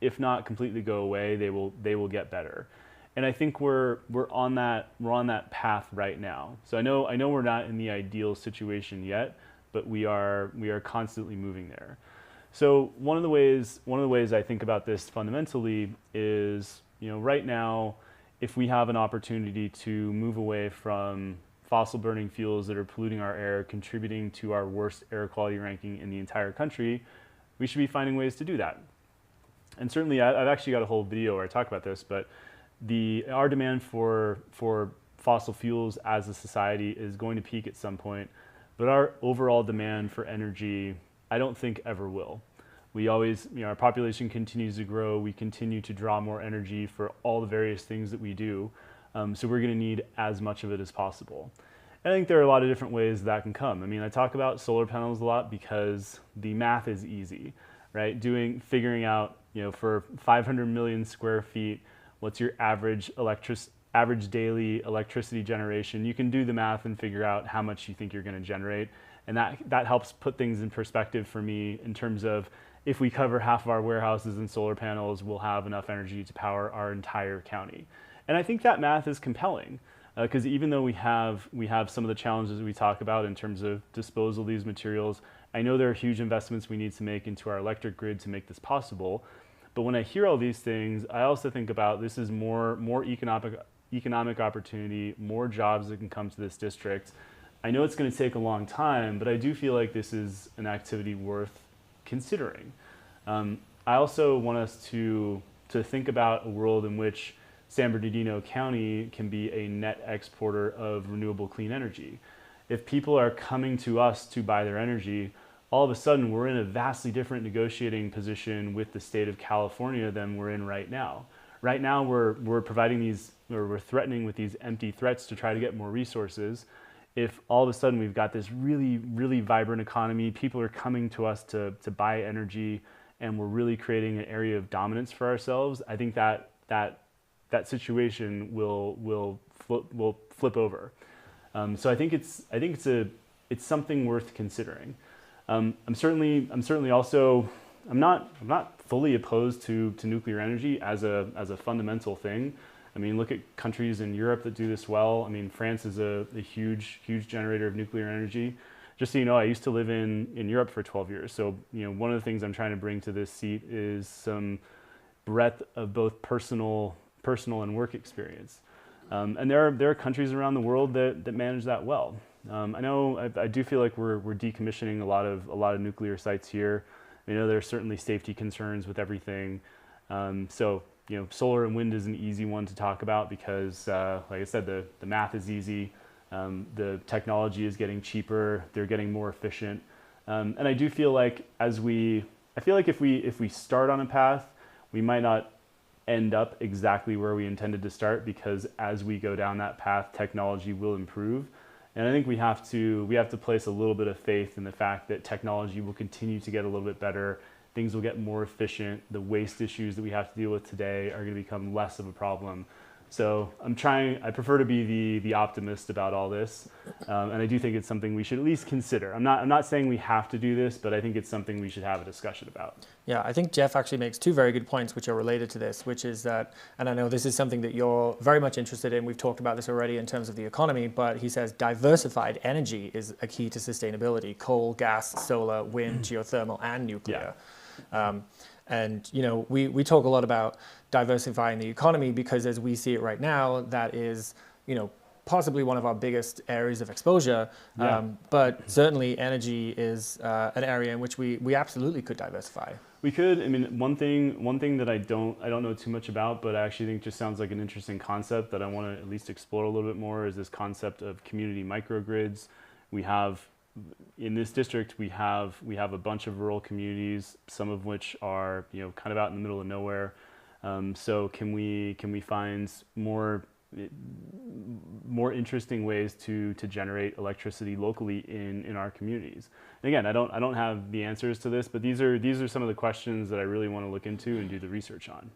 if not completely go away, they will get better. And I think we're on that path right now. So I know we're not in the ideal situation yet, but we are constantly moving there. So one of the ways I think about this fundamentally is, right now, if we have an opportunity to move away from fossil burning fuels that are polluting our air, contributing to our worst air quality ranking in the entire country, we should be finding ways to do that. And certainly, I've actually got a whole video where I talk about this, but our demand for fossil fuels as a society is going to peak at some point, but our overall demand for energy, I don't think ever will. We always, our population continues to grow. We continue to draw more energy for all the various things that we do. So we're going to need as much of it as possible. And I think there are a lot of different ways that can come. I mean, I talk about solar panels a lot because the math is easy, right? Figuring out, for 500 million square feet, what's your average daily electricity generation? You can do the math and figure out how much you think you're going to generate. And that helps put things in perspective for me in terms of, if we cover half of our warehouses in solar panels, we'll have enough energy to power our entire county. And I think that math is compelling, because even though we have some of the challenges we talk about in terms of disposal of these materials, I know there are huge investments we need to make into our electric grid to make this possible. But when I hear all these things, I also think about this is more economic opportunity, more jobs that can come to this district. I know it's going to take a long time, but I do feel like this is an activity worth considering. I also want us to think about a world in which San Bernardino County can be a net exporter of renewable clean energy. If people are coming to us to buy their energy, all of a sudden we're in a vastly different negotiating position with the state of California than we're in right now. Right now we're providing we're threatening with these empty threats to try to get more resources. If all of a sudden we've got this really, really vibrant economy, people are coming to us to buy energy, and we're really creating an area of dominance for ourselves, I think that situation will flip over. So I think it's something worth considering. I'm certainly also, I'm not fully opposed to nuclear energy as a fundamental thing. I mean, look at countries in Europe that do this well. I mean, France is a huge generator of nuclear energy. Just so you know, I used to live in Europe for 12 years. So, you know, one of the things I'm trying to bring to this seat is some breadth of both personal and work experience. And there are countries around the world that manage that well. I do feel like we're decommissioning a lot of nuclear sites here. I know there are certainly safety concerns with everything. So, you know, solar and wind is an easy one to talk about because, like I said, the math is easy. The technology is getting cheaper. They're getting more efficient. And I do feel like if we start on a path, we might not end up exactly where we intended to start, because as we go down that path, technology will improve. And I think we have to place a little bit of faith in the fact that technology will continue to get a little bit better. Things will get more efficient. The waste issues that we have to deal with today are going to become less of a problem. So I prefer to be the optimist about all this. And I do think it's something we should at least consider. I'm not saying we have to do this, but I think it's something we should have a discussion about. Yeah, I think Jeff actually makes two very good points which are related to this, which is that, and I know this is something that you're very much interested in, we've talked about this already in terms of the economy, but he says diversified energy is a key to sustainability: coal, gas, solar, wind, geothermal, and nuclear. Yeah. And, you know, we talk a lot about diversifying the economy because as we see it right now, that is, you know, possibly one of our biggest areas of exposure. Yeah. But certainly energy is an area in which we absolutely could diversify. We could. I mean, one thing that I don't know too much about, but I actually think just sounds like an interesting concept that I want to at least explore a little bit more, is this concept of community microgrids. In this district, we have a bunch of rural communities, some of which are, you know, kind of out in the middle of nowhere. So can we find more interesting ways to generate electricity locally in our communities? And again, I don't have the answers to this, but these are some of the questions that I really want to look into and do the research on.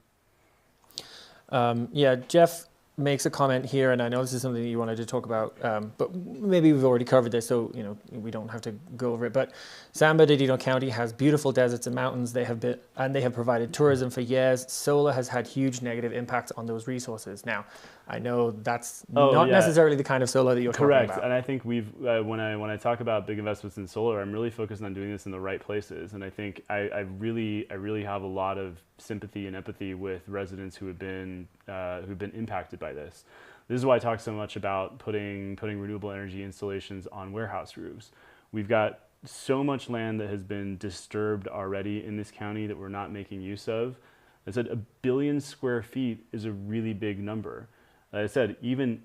Yeah, Jeff makes a comment here, and I know this is something that you wanted to talk about, but maybe we've already covered this, so you know we don't have to go over it. But San Bernardino County has beautiful deserts and mountains. They have provided tourism for years. Solar has had huge negative impacts on those resources. Now, I know that's not necessarily the kind of solar that you're talking about. Correct, and I think when I talk about big investments in solar, I'm really focused on doing this in the right places, and I think I really have a lot of sympathy and empathy with residents who have been impacted by this. This is why I talk so much about putting renewable energy installations on warehouse roofs. We've got so much land that has been disturbed already in this county that we're not making use of. I said 1 billion square feet is a really big number. Like I said, even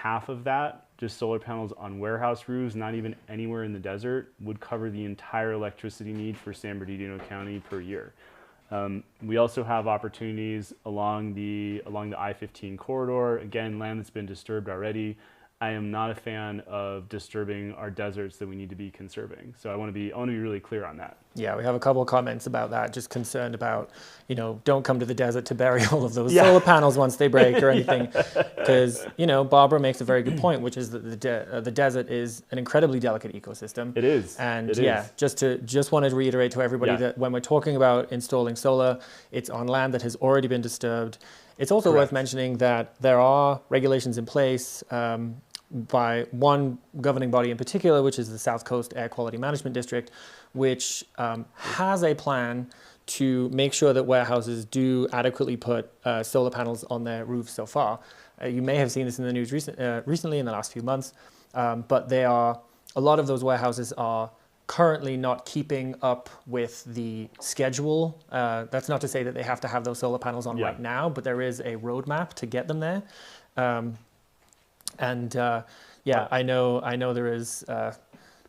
half of that, just solar panels on warehouse roofs, not even anywhere in the desert, would cover the entire electricity need for San Bernardino County per year. We also have opportunities along the I-15 corridor. Again, land that's been disturbed already. I am not a fan of disturbing our deserts that we need to be conserving. So I want to be really clear on that. Yeah, we have a couple of comments about that, just concerned about, you know, don't come to the desert to bury all of those solar panels once they break or anything. Because, you know, Barbara makes a very good point, which is that the desert is an incredibly delicate ecosystem. It is. And just wanted to reiterate to everybody that when we're talking about installing solar, it's on land that has already been disturbed. It's also worth mentioning that there are regulations in place by one governing body in particular, which is the South Coast Air Quality Management District, which has a plan to make sure that warehouses do adequately put solar panels on their roofs so far. You may have seen this in the news recently in the last few months, but a lot of those warehouses are currently not keeping up with the schedule. That's not to say that they have to have those solar panels on right now, but there is a roadmap to get them there. I know there is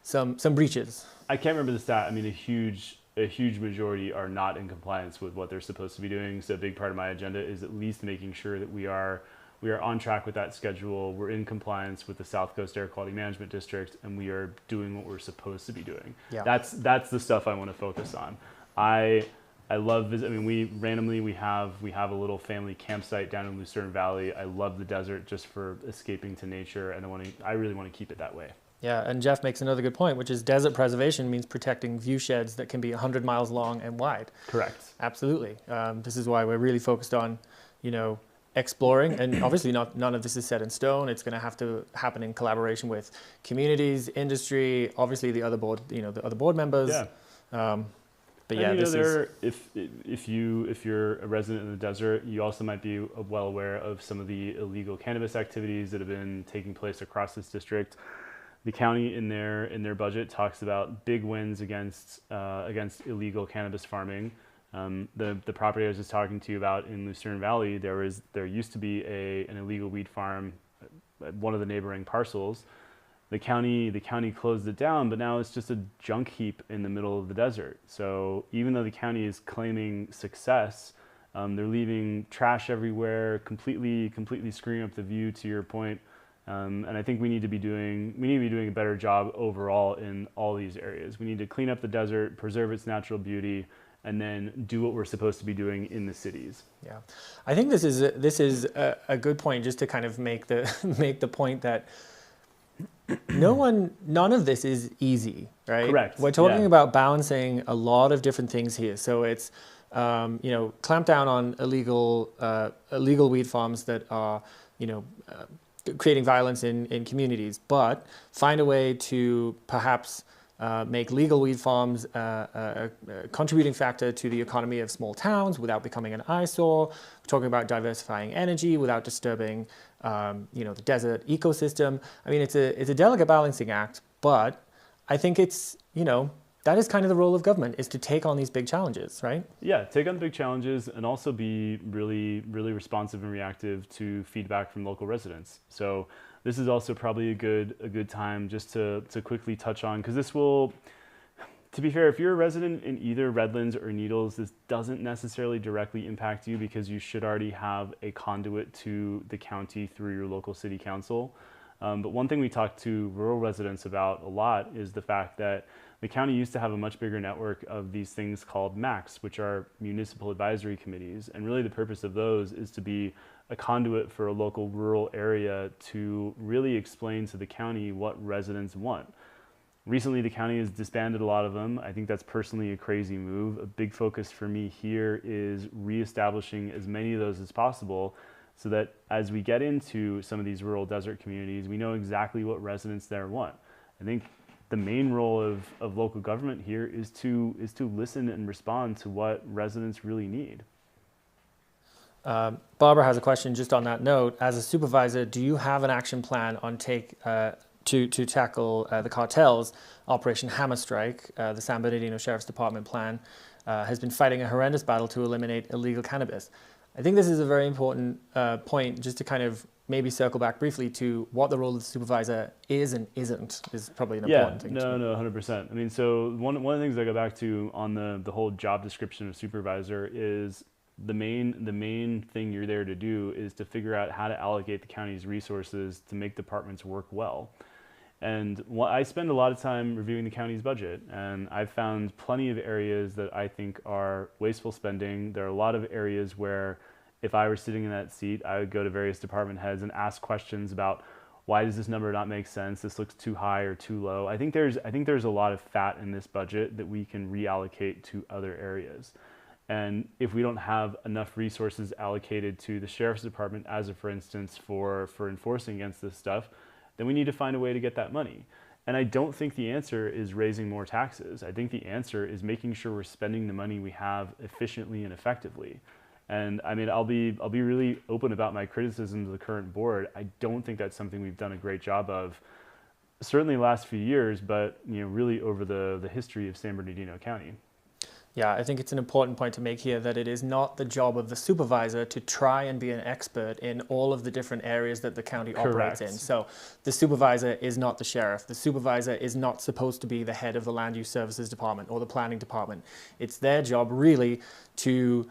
some breaches. I can't remember the stat. I mean, a huge majority are not in compliance with what they're supposed to be doing. So a big part of my agenda is at least making sure that we are on track with that schedule. We're in compliance with the South Coast Air Quality Management District, and we are doing what we're supposed to be doing. Yeah. That's the stuff I want to focus on. I love visit. I mean, we have a little family campsite down in Lucerne Valley. I love the desert just for escaping to nature, and I really want to keep it that way. Yeah, and Jeff makes another good point, which is desert preservation means protecting view sheds that can be 100 miles long and wide. Correct. Absolutely. This is why we're really focused on, you know, exploring, and obviously none of this is set in stone. It's going to have to happen in collaboration with communities, industry, obviously the other board, the other board members. Yeah. But And, yeah, this is if you're a resident in the desert, you also might be well aware of some of the illegal cannabis activities that have been taking place across this district. The county in their budget talks about big wins against illegal cannabis farming. The property I was just talking to you about in Lucerne Valley, there used to be an illegal weed farm at one of the neighboring parcels. The county closed it down, but now it's just a junk heap in the middle of the desert. So even though the county is claiming success, they're leaving trash everywhere, completely screwing up the view. To your point, and I think we need to be doing a better job overall in all these areas. We need to clean up the desert, preserve its natural beauty, and then do what we're supposed to be doing in the cities. Yeah, I think this is a good point, just to kind of make the point that none of this is easy, right? Correct. We're talking about balancing a lot of different things here. So it's clamp down on illegal weed farms that are creating violence in communities, but find a way to perhaps make legal weed farms a contributing factor to the economy of small towns without becoming an eyesore. We're talking about diversifying energy without disturbing the desert ecosystem. I mean, it's a delicate balancing act, but I think it's, that is kind of the role of government, is to take on these big challenges, right? Yeah, take on the big challenges and also be really, really responsive and reactive to feedback from local residents. So this is also probably a good time just to quickly touch on, because this will, to be fair, if you're a resident in either Redlands or Needles, this doesn't necessarily directly impact you because you should already have a conduit to the county through your local city council. But one thing we talk to rural residents about a lot is the fact that the county used to have a much bigger network of these things called MACs, which are municipal advisory committees. And really the purpose of those is to be a conduit for a local rural area to really explain to the county what residents want. Recently, the county has disbanded a lot of them. I think that's personally a crazy move. A big focus for me here is reestablishing as many of those as possible, so that as we get into some of these rural desert communities, we know exactly what residents there want. I think the main role of local government here is to listen and respond to what residents really need. Barbara has a question just on that note. As a supervisor, do you have an action plan on to tackle the cartels? Operation Hammer Strike, the San Bernardino Sheriff's Department plan, has been fighting a horrendous battle to eliminate illegal cannabis. I think this is a very important point, just to kind of maybe circle back briefly to what the role of the supervisor is and isn't, is probably an important thing. No, 100%. I mean, so one of the things I go back to on the whole job description of supervisor is the main thing you're there to do is to figure out how to allocate the county's resources to make departments work well. And I spend a lot of time reviewing the county's budget, and I've found plenty of areas that I think are wasteful spending. There are a lot of areas where if I were sitting in that seat, I would go to various department heads and ask questions about, why does this number not make sense? This looks too high or too low. I think there's a lot of fat in this budget that we can reallocate to other areas. And if we don't have enough resources allocated to the sheriff's department, as for instance, for enforcing against this stuff, then we need to find a way to get that money. And I don't think the answer is raising more taxes. I think the answer is making sure we're spending the money we have efficiently and effectively. And I mean, I'll be really open about my criticisms of the current board. I don't think that's something we've done a great job of, certainly the last few years, but really over the history of San Bernardino County. Yeah, I think it's an important point to make here that it is not the job of the supervisor to try and be an expert in all of the different areas that the county operates in. So the supervisor is not the sheriff. The supervisor is not supposed to be the head of the land use services department or the planning department. It's their job really to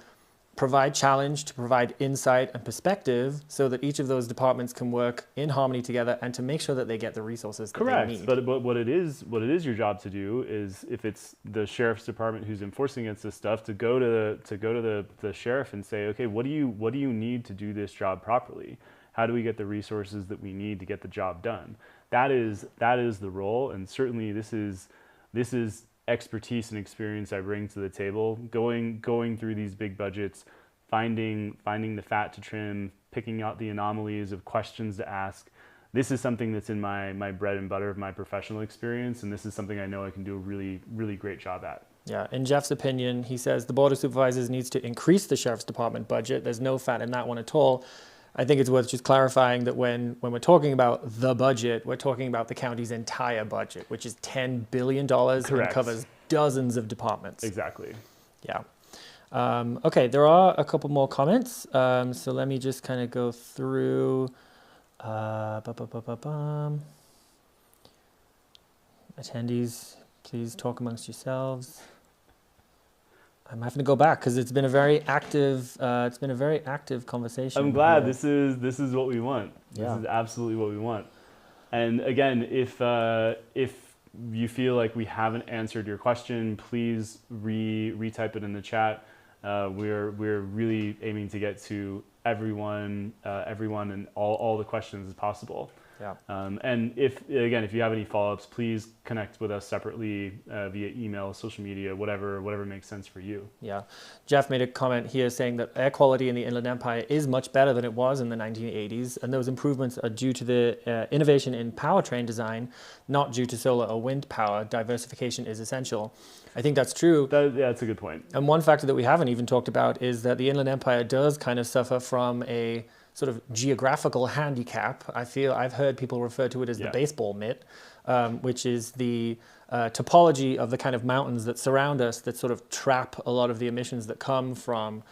provide challenge, to provide insight and perspective so that each of those departments can work in harmony together and to make sure that they get the resources that they need. But what it is your job to do is, if it's the sheriff's department who's enforcing against this stuff, to go to the sheriff and say, okay, what do you need to do this job properly? How do we get the resources that we need to get the job done? That is the role, and certainly this is expertise and experience I bring to the table, going through these big budgets, finding the fat to trim, picking out the anomalies of questions to ask. This is something that's in my bread and butter of my professional experience, and this is something I know I can do a really, really great job at. Yeah, in Jeff's opinion, he says the Board of Supervisors needs to increase the Sheriff's Department budget. There's no fat in that one at all. I think it's worth just clarifying that when we're talking about the budget, we're talking about the county's entire budget, which is $10 billion and covers dozens of departments. Exactly. Yeah. Okay, there are a couple more comments. So let me just kind of go through. Attendees, please talk amongst yourselves. I'm having to go back because it's been a very active. It's been a very active conversation. I'm glad. This is what we want. Yeah. This is absolutely what we want. And again, if you feel like we haven't answered your question, please retype it in the chat. We're really aiming to get to everyone and all the questions as possible. Yeah. And if you have any follow-ups, please connect with us separately via email, social media, whatever makes sense for you. Yeah. Jeff made a comment here saying that air quality in the Inland Empire is much better than it was in the 1980s, and those improvements are due to the innovation in powertrain design, not due to solar or wind power. Diversification is essential. I think that's true. That's a good point. And one factor that we haven't even talked about is that the Inland Empire does kind of suffer from a sort of geographical handicap. I've heard people refer to it as the baseball mitt, which is the topology of the kind of mountains that surround us that sort of trap a lot of the emissions that come from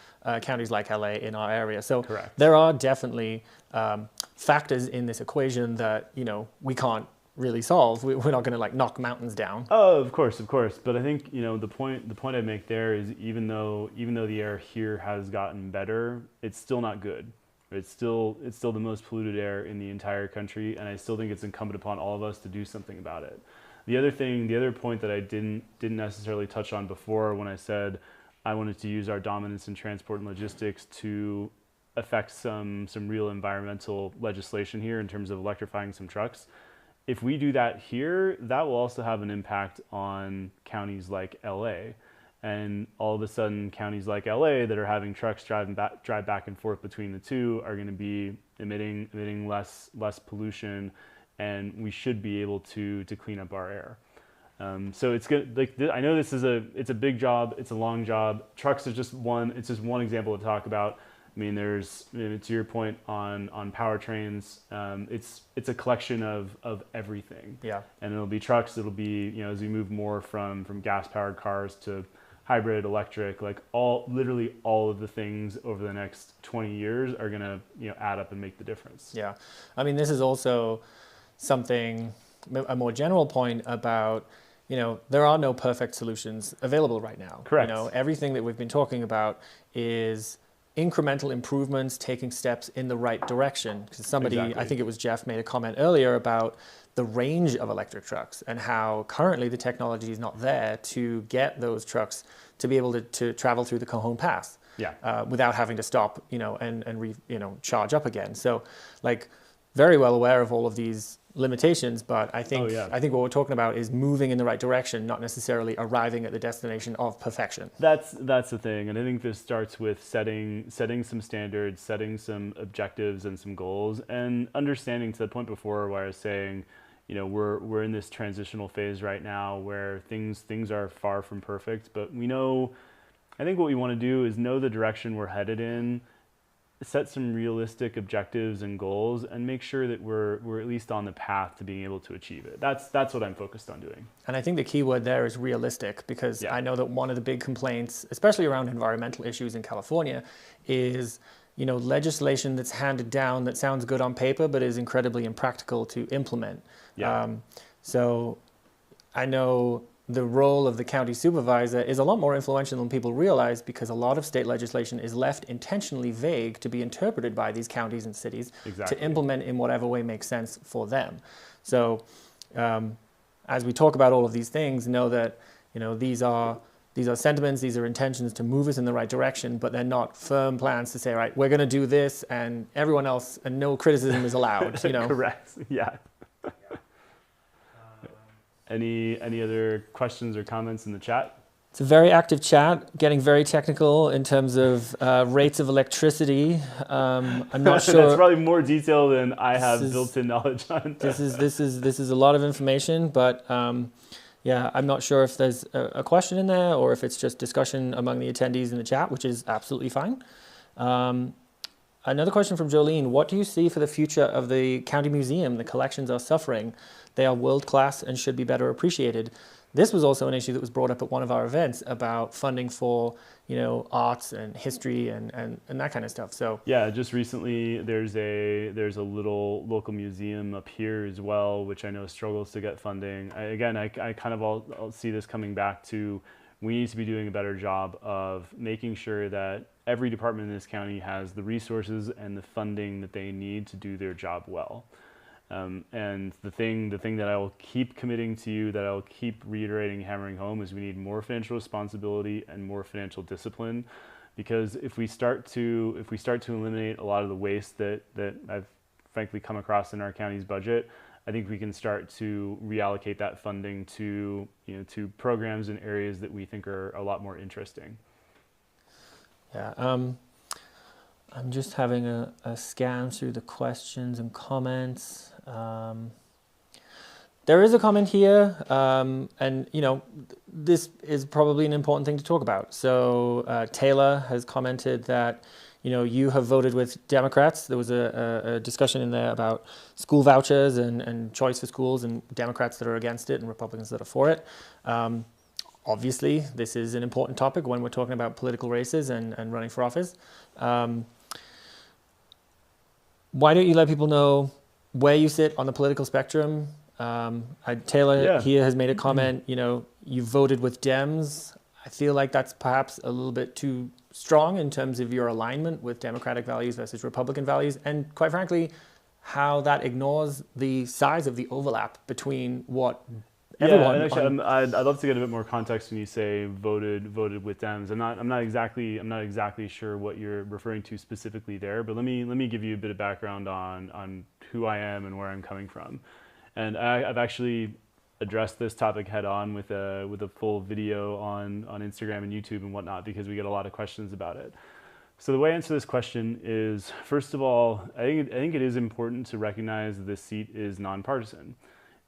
counties like LA in our area. So Correct. There are definitely factors in this equation that, we can't really solve. We're not going to like knock mountains down. Oh, of course. But I think the point I make there is even though the air here has gotten better, it's still not good. It's still the most polluted air in the entire country, and I still think it's incumbent upon all of us to do something about it. The other point that I didn't necessarily touch on before when I said I wanted to use our dominance in transport and logistics to affect some real environmental legislation here in terms of electrifying some trucks. If we do that here, that will also have an impact on counties like LA. And all of a sudden, counties like LA that are having trucks drive back and forth between the two are going to be emitting less pollution, and we should be able to clean up our air. So it's good. Like I know it's a big job, it's a long job. Trucks is just one. It's just one example to talk about. I mean, there's to your point on powertrains. It's a collection of everything. Yeah. And it'll be trucks. It'll be as we move more from gas powered cars to hybrid, electric, like literally all of the things over the next 20 years are gonna add up and make the difference. Yeah, I mean this is also something, a more general point about there are no perfect solutions available right now. Correct. Everything that we've been talking about is incremental improvements, taking steps in the right direction. Because somebody, Exactly. I think it was Jeff, made a comment earlier about the range of electric trucks and how currently the technology is not there to get those trucks to be able to travel through the Cajon Pass without having to stop, and charge up again. So, like, very well aware of all of these limitations, but I think what we're talking about is moving in the right direction, not necessarily arriving at the destination of perfection. That's the thing, and I think this starts with setting some standards, setting some objectives and some goals, and understanding, to the point before where I was saying, we're in this transitional phase right now where things are far from perfect, but we know. I think what we want to do is know the direction we're headed in, set some realistic objectives and goals, and make sure that we're at least on the path to being able to achieve it. That's what I'm focused on doing. And I think the key word there is realistic, because I know that one of the big complaints, especially around environmental issues in California, is legislation that's handed down that sounds good on paper but is incredibly impractical to implement. So I know the role of the county supervisor is a lot more influential than people realize, because a lot of state legislation is left intentionally vague to be interpreted by these counties and cities to implement in whatever way makes sense for them. So as we talk about all of these things, know that these are sentiments, these are intentions to move us in the right direction, but they're not firm plans to say, right, we're going to do this and everyone else, and no criticism is allowed. Correct. Yeah. Any other questions or comments in the chat? It's a very active chat, getting very technical in terms of rates of electricity. I'm not sure. That's probably more detail than I have is- built-in knowledge on. This is a lot of information, but yeah, I'm not sure if there's a question in there or if it's just discussion among the attendees in the chat, which is absolutely fine. Another question from Jolene: what do you see for the future of the county museum? The collections are suffering. They are world class and should be better appreciated. This was also an issue that was brought up at one of our events about funding for, arts and history and that kind of stuff. So yeah, just recently there's a little local museum up here as well, which I know struggles to get funding. I kind of all see this coming back to, we need to be doing a better job of making sure that every department in this county has the resources and the funding that they need to do their job well. And the thing that I will keep committing to you, that I will keep reiterating, hammering home, is we need more financial responsibility and more financial discipline. Because if we start to eliminate a lot of the waste that I've frankly come across in our county's budget, I think we can start to reallocate that funding to programs in areas that we think are a lot more interesting. Yeah. I'm just having a scan through the questions and comments. There is a comment here, and this is probably an important thing to talk about. So Taylor has commented that you have voted with Democrats. There was a discussion in there about school vouchers and choice for schools, and Democrats that are against it and Republicans that are for it. Obviously, this is an important topic when we're talking about political races and running for office. Why don't you let people know where you sit on the political spectrum? Taylor here has made a comment, you voted with Dems. I feel like that's perhaps a little bit too strong in terms of your alignment with Democratic values versus Republican values. And quite frankly, how that ignores the size of the overlap between what everyone... Yeah, and actually, I'd love to get a bit more context when you say voted with Dems. I'm not exactly sure what you're referring to specifically there, but let me give you a bit of background on who I am and where I'm coming from. And I've actually addressed this topic head on with a full video on Instagram and YouTube and whatnot, because we get a lot of questions about it. So the way I answer this question is, first of all, I think it is important to recognize that this seat is nonpartisan.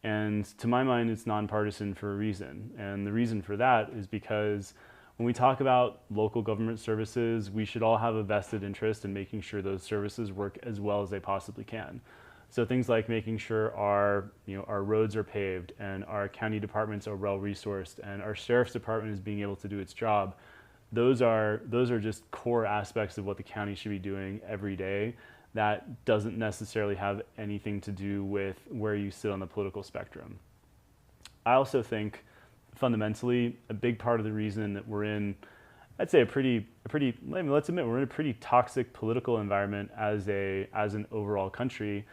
And to my mind, it's nonpartisan for a reason. And the reason for that is because when we talk about local government services, we should all have a vested interest in making sure those services work as well as they possibly can. So things like making sure our roads are paved and our county departments are well resourced and our sheriff's department is being able to do its job. Those are just core aspects of what the county should be doing every day. That doesn't necessarily have anything to do with where you sit on the political spectrum. I also think fundamentally a big part of the reason that we're in, I'd say let's admit we're in a pretty toxic political environment as an overall country.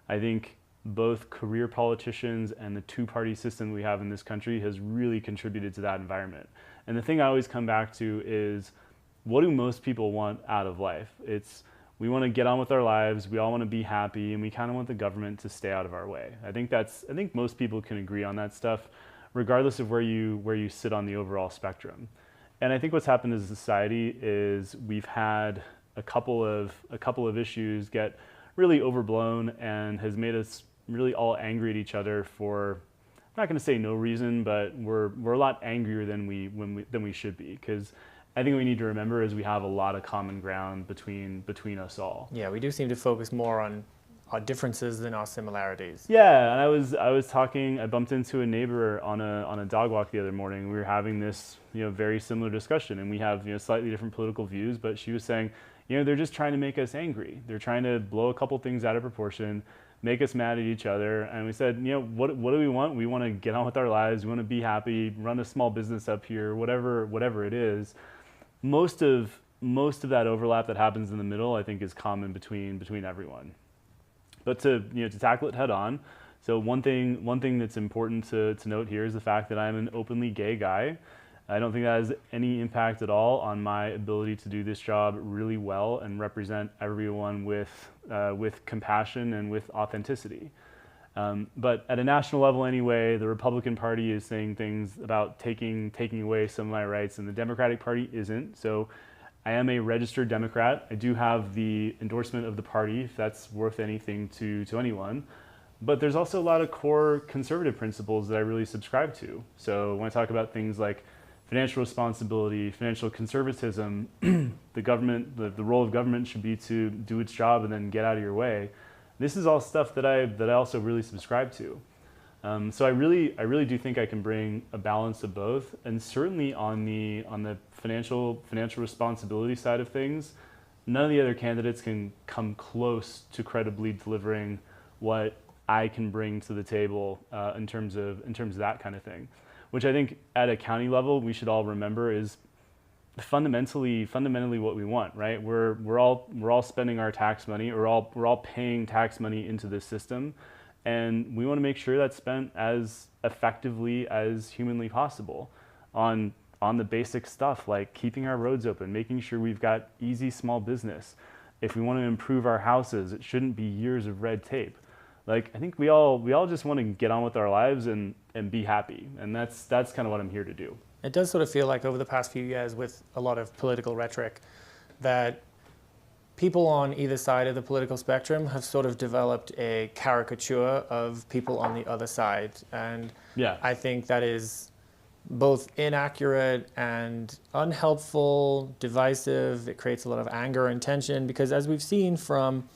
I think both career politicians and the two-party system we have in this country has really contributed to that environment. And the thing I always come back to is, what do most people want out of life? We want to get on with our lives, we all want to be happy, and we kind of want the government to stay out of our way. I think most people can agree on that stuff, regardless of where you sit on the overall spectrum. And I think what's happened as a society is we've had a couple of issues get really overblown and has made us really all angry at each other for, I'm not going to say no reason, but we're a lot angrier than we should be, because I think what we need to remember is we have a lot of common ground between us all. Yeah, we do seem to focus more on our differences than our similarities. Yeah, and I bumped into a neighbor on a dog walk the other morning. We were having this very similar discussion, and we have slightly different political views, but she was saying, they're just trying to make us angry. They're trying to blow a couple things out of proportion, make us mad at each other. And we said, what do we want? We want to get on with our lives. We want to be happy, run a small business up here, whatever it is. Most of that overlap that happens in the middle, I think, is common between everyone. But to tackle it head on, so one thing that's important to note here is the fact that I'm an openly gay guy. I don't think that has any impact at all on my ability to do this job really well and represent everyone with compassion and with authenticity. But at a national level anyway, the Republican Party is saying things about taking away some of my rights, and the Democratic Party isn't. So I am a registered Democrat. I do have the endorsement of the party, if that's worth anything to anyone. But there's also a lot of core conservative principles that I really subscribe to. So when I talk about things like financial responsibility, financial conservatism, the government, the role of government should be to do its job and then get out of your way. This is all stuff that I also really subscribe to. So I really do think I can bring a balance of both, and certainly on the financial responsibility side of things, none of the other candidates can come close to credibly delivering what I can bring to the table in terms of that kind of thing, which I think at a county level we should all remember is fundamentally what we want, right? We're all spending our tax money, or we're all paying tax money into this system, and we want to make sure that's spent as effectively as humanly possible on the basic stuff like keeping our roads open, making sure we've got easy small business. If we want to improve our houses, it shouldn't be years of red tape. Like, I think we all just want to get on with our lives and be happy, and that's kind of what I'm here to do. It does sort of feel like over the past few years with a lot of political rhetoric that people on either side of the political spectrum have sort of developed a caricature of people on the other side. And yeah. I think that is both inaccurate and unhelpful, divisive. It creates a lot of anger and tension because, as we've seen from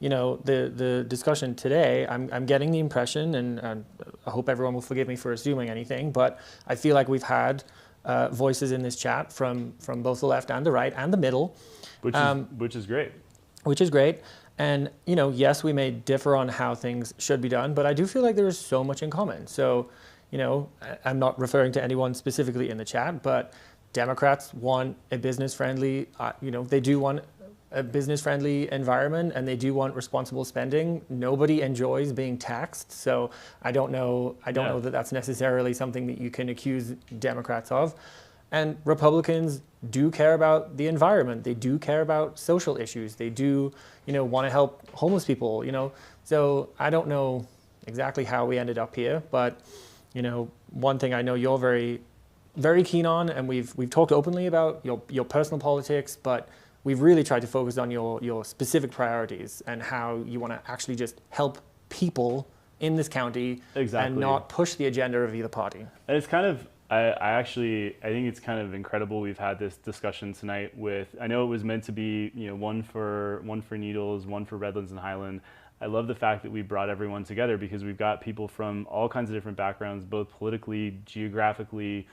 the discussion today, I'm getting the impression, and I hope everyone will forgive me for assuming anything, but I feel like we've had voices in this chat from both the left and the right and the middle. Which is great. Which is great. And, yes, we may differ on how things should be done, but I do feel like there is so much in common. So, I'm not referring to anyone specifically in the chat, but Democrats want a business-friendly, they do want a business-friendly environment, and they do want responsible spending. Nobody enjoys being taxed, so I don't know that that's necessarily something that you can accuse Democrats of. And Republicans do care about the environment. They do care about social issues. They do, want to help homeless people. So I don't know exactly how we ended up here, but one thing I know you're very, very keen on, and we've talked openly about your personal politics, but we've really tried to focus on your specific priorities and how you want to actually just help people in this county. Exactly. And not push the agenda of either party. And it's kind of, I think it's kind of incredible we've had this discussion tonight with, I know it was meant to be, one for Needles, one for Redlands and Highland. I love the fact that we brought everyone together because we've got people from all kinds of different backgrounds, both politically, geographically,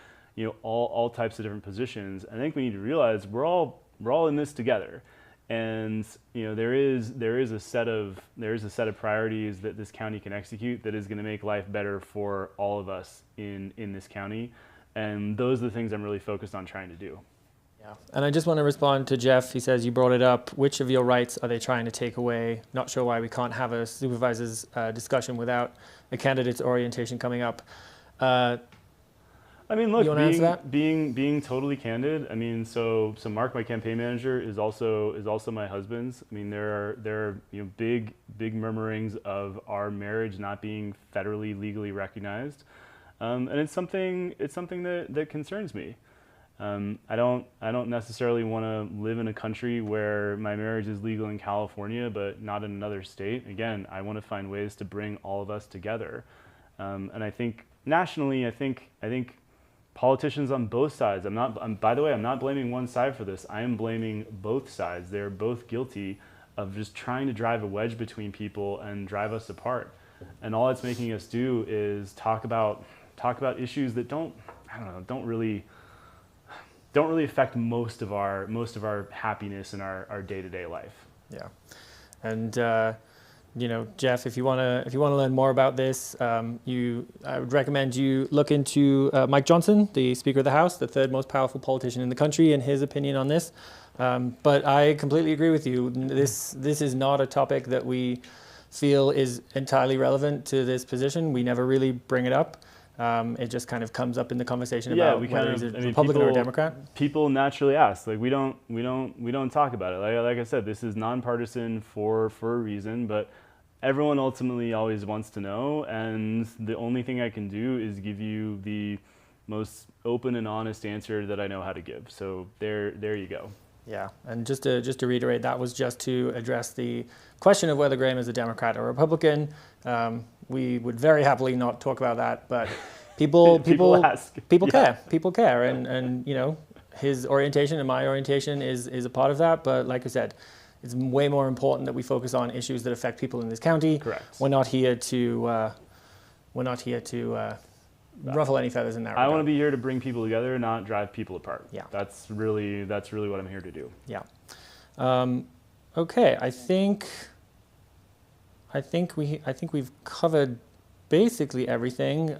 all types of different positions. I think we need to realize we're all in this together, and there is a set of priorities that this county can execute that is going to make life better for all of us in this county, and those are the things I'm really focused on trying to do. Yeah, and I just want to respond to Jeff. He says you brought it up. Which of your rights are they trying to take away? Not sure why we can't have a supervisor's discussion without a candidate's orientation coming up. I mean, look, being totally candid. I mean, so Mark, my campaign manager, is also my husband's. I mean, there are big murmurings of our marriage not being federally legally recognized, and it's something that concerns me. I don't necessarily want to live in a country where my marriage is legal in California but not in another state. Again, I want to find ways to bring all of us together, and I think nationally, I think politicians on both sides. By the way, I'm not blaming one side for this. I am blaming both sides. They're both guilty of just trying to drive a wedge between people and drive us apart. And all it's making us do is talk about issues that don't really affect most of our happiness in our day-to-day life. Yeah, and Jeff, if you want to learn more about this, I would recommend you look into Mike Johnson, the Speaker of the House, the third most powerful politician in the country, and his opinion on this. But I completely agree with you. This is not a topic that we feel is entirely relevant to this position. We never really bring it up. It just kind of comes up in the conversation about whether he's a Republican or a Democrat. People naturally ask, like we don't talk about it. Like I said, this is nonpartisan for a reason, but everyone ultimately always wants to know, and the only thing I can do is give you the most open and honest answer that I know how to give. So there you go. Yeah, and just to reiterate, that was just to address the question of whether Graham is a Democrat or Republican. We would very happily not talk about that, but people ask. People care, and you know, his orientation and my orientation is a part of that. But like I said, it's way more important that we focus on issues that affect people in this county. Correct. We're not here to ruffle any feathers in that regard. I want to be here to bring people together, not drive people apart. Yeah. That's really what I'm here to do. Yeah. Okay. I think we've covered basically everything.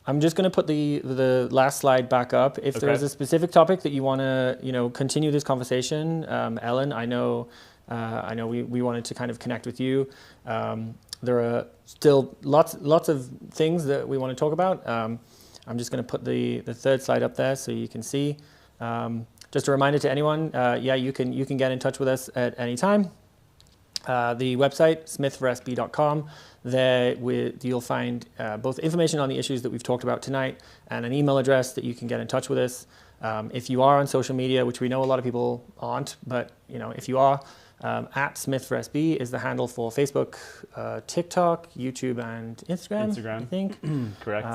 I'm just going to put the last slide back up. If Okay. there's a specific topic that you want to continue this conversation, Ellen, I know we wanted to kind of connect with you. There are still lots of things that we want to talk about. I'm just going to put the third slide up there so you can see. Just a reminder to anyone, you can get in touch with us at any time. The website, smithforsb.com. There you'll find both information on the issues that we've talked about tonight and an email address that you can get in touch with us. If you are on social media, which we know a lot of people aren't, but if you are, at smithforsb is the handle for Facebook, TikTok, YouTube, and Instagram. I think. Correct.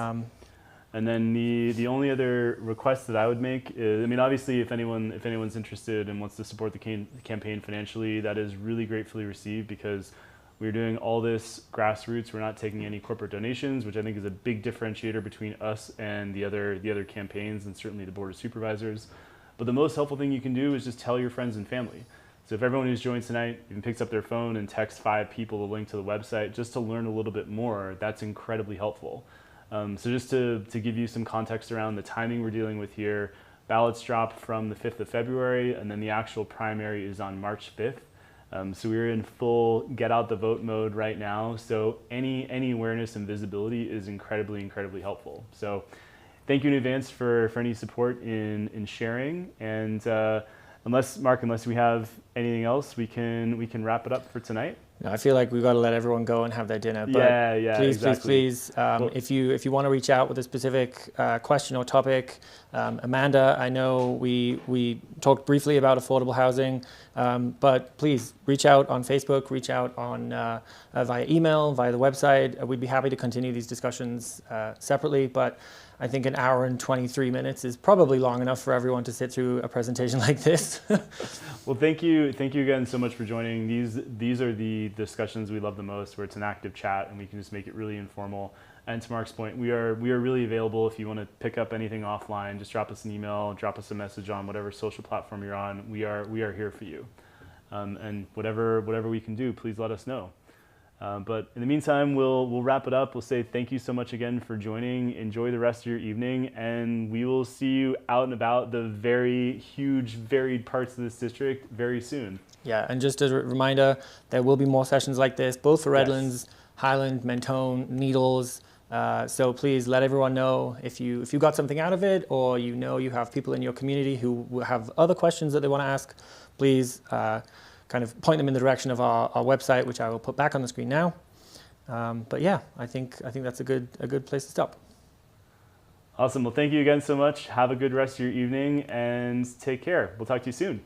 And then the only other request that I would make is, I mean, obviously, if anyone's interested and wants to support the campaign financially, that is really gratefully received, because we're doing all this grassroots. We're not taking any corporate donations, which I think is a big differentiator between us and the other campaigns, and certainly the Board of Supervisors. But the most helpful thing you can do is just tell your friends and family. So if everyone who's joined tonight even picks up their phone and texts 5 people the link to the website just to learn a little bit more, that's incredibly helpful. So just to give you some context around the timing we're dealing with here, ballots drop from the 5th of February, and then the actual primary is on March 5th. So we're in full get out the vote mode right now. So any awareness and visibility is incredibly helpful. So thank you in advance for any support in sharing. And unless we have anything else, we can wrap it up for tonight. I feel like we've got to let everyone go and have their dinner. But please, exactly. please. If you want to reach out with a specific question or topic, Amanda, I know we talked briefly about affordable housing, but please reach out on Facebook, reach out on via email, via the website. We'd be happy to continue these discussions separately, but I think an hour and 23 minutes is probably long enough for everyone to sit through a presentation like this. Well, thank you again so much for joining. These are the discussions we love the most, where it's an active chat and we can just make it really informal. And to Mark's point, we are really available if you want to pick up anything offline. Just drop us an email, drop us a message on whatever social platform you're on. We are here for you. And whatever we can do, please let us know. But in the meantime, we'll wrap it up. We'll say thank you so much again for joining. Enjoy the rest of your evening, and we will see you out and about the very huge, varied parts of this district very soon. Yeah, and just as a reminder, there will be more sessions like this, both for Redlands, Highland, Mentone, Needles. So please let everyone know if you got something out of it, or you have people in your community who have other questions that they want to ask. Please kind of point them in the direction of our website, which I will put back on the screen now. But yeah, I think that's a good place to stop. Awesome. Well, thank you again so much. Have a good rest of your evening and take care. We'll talk to you soon.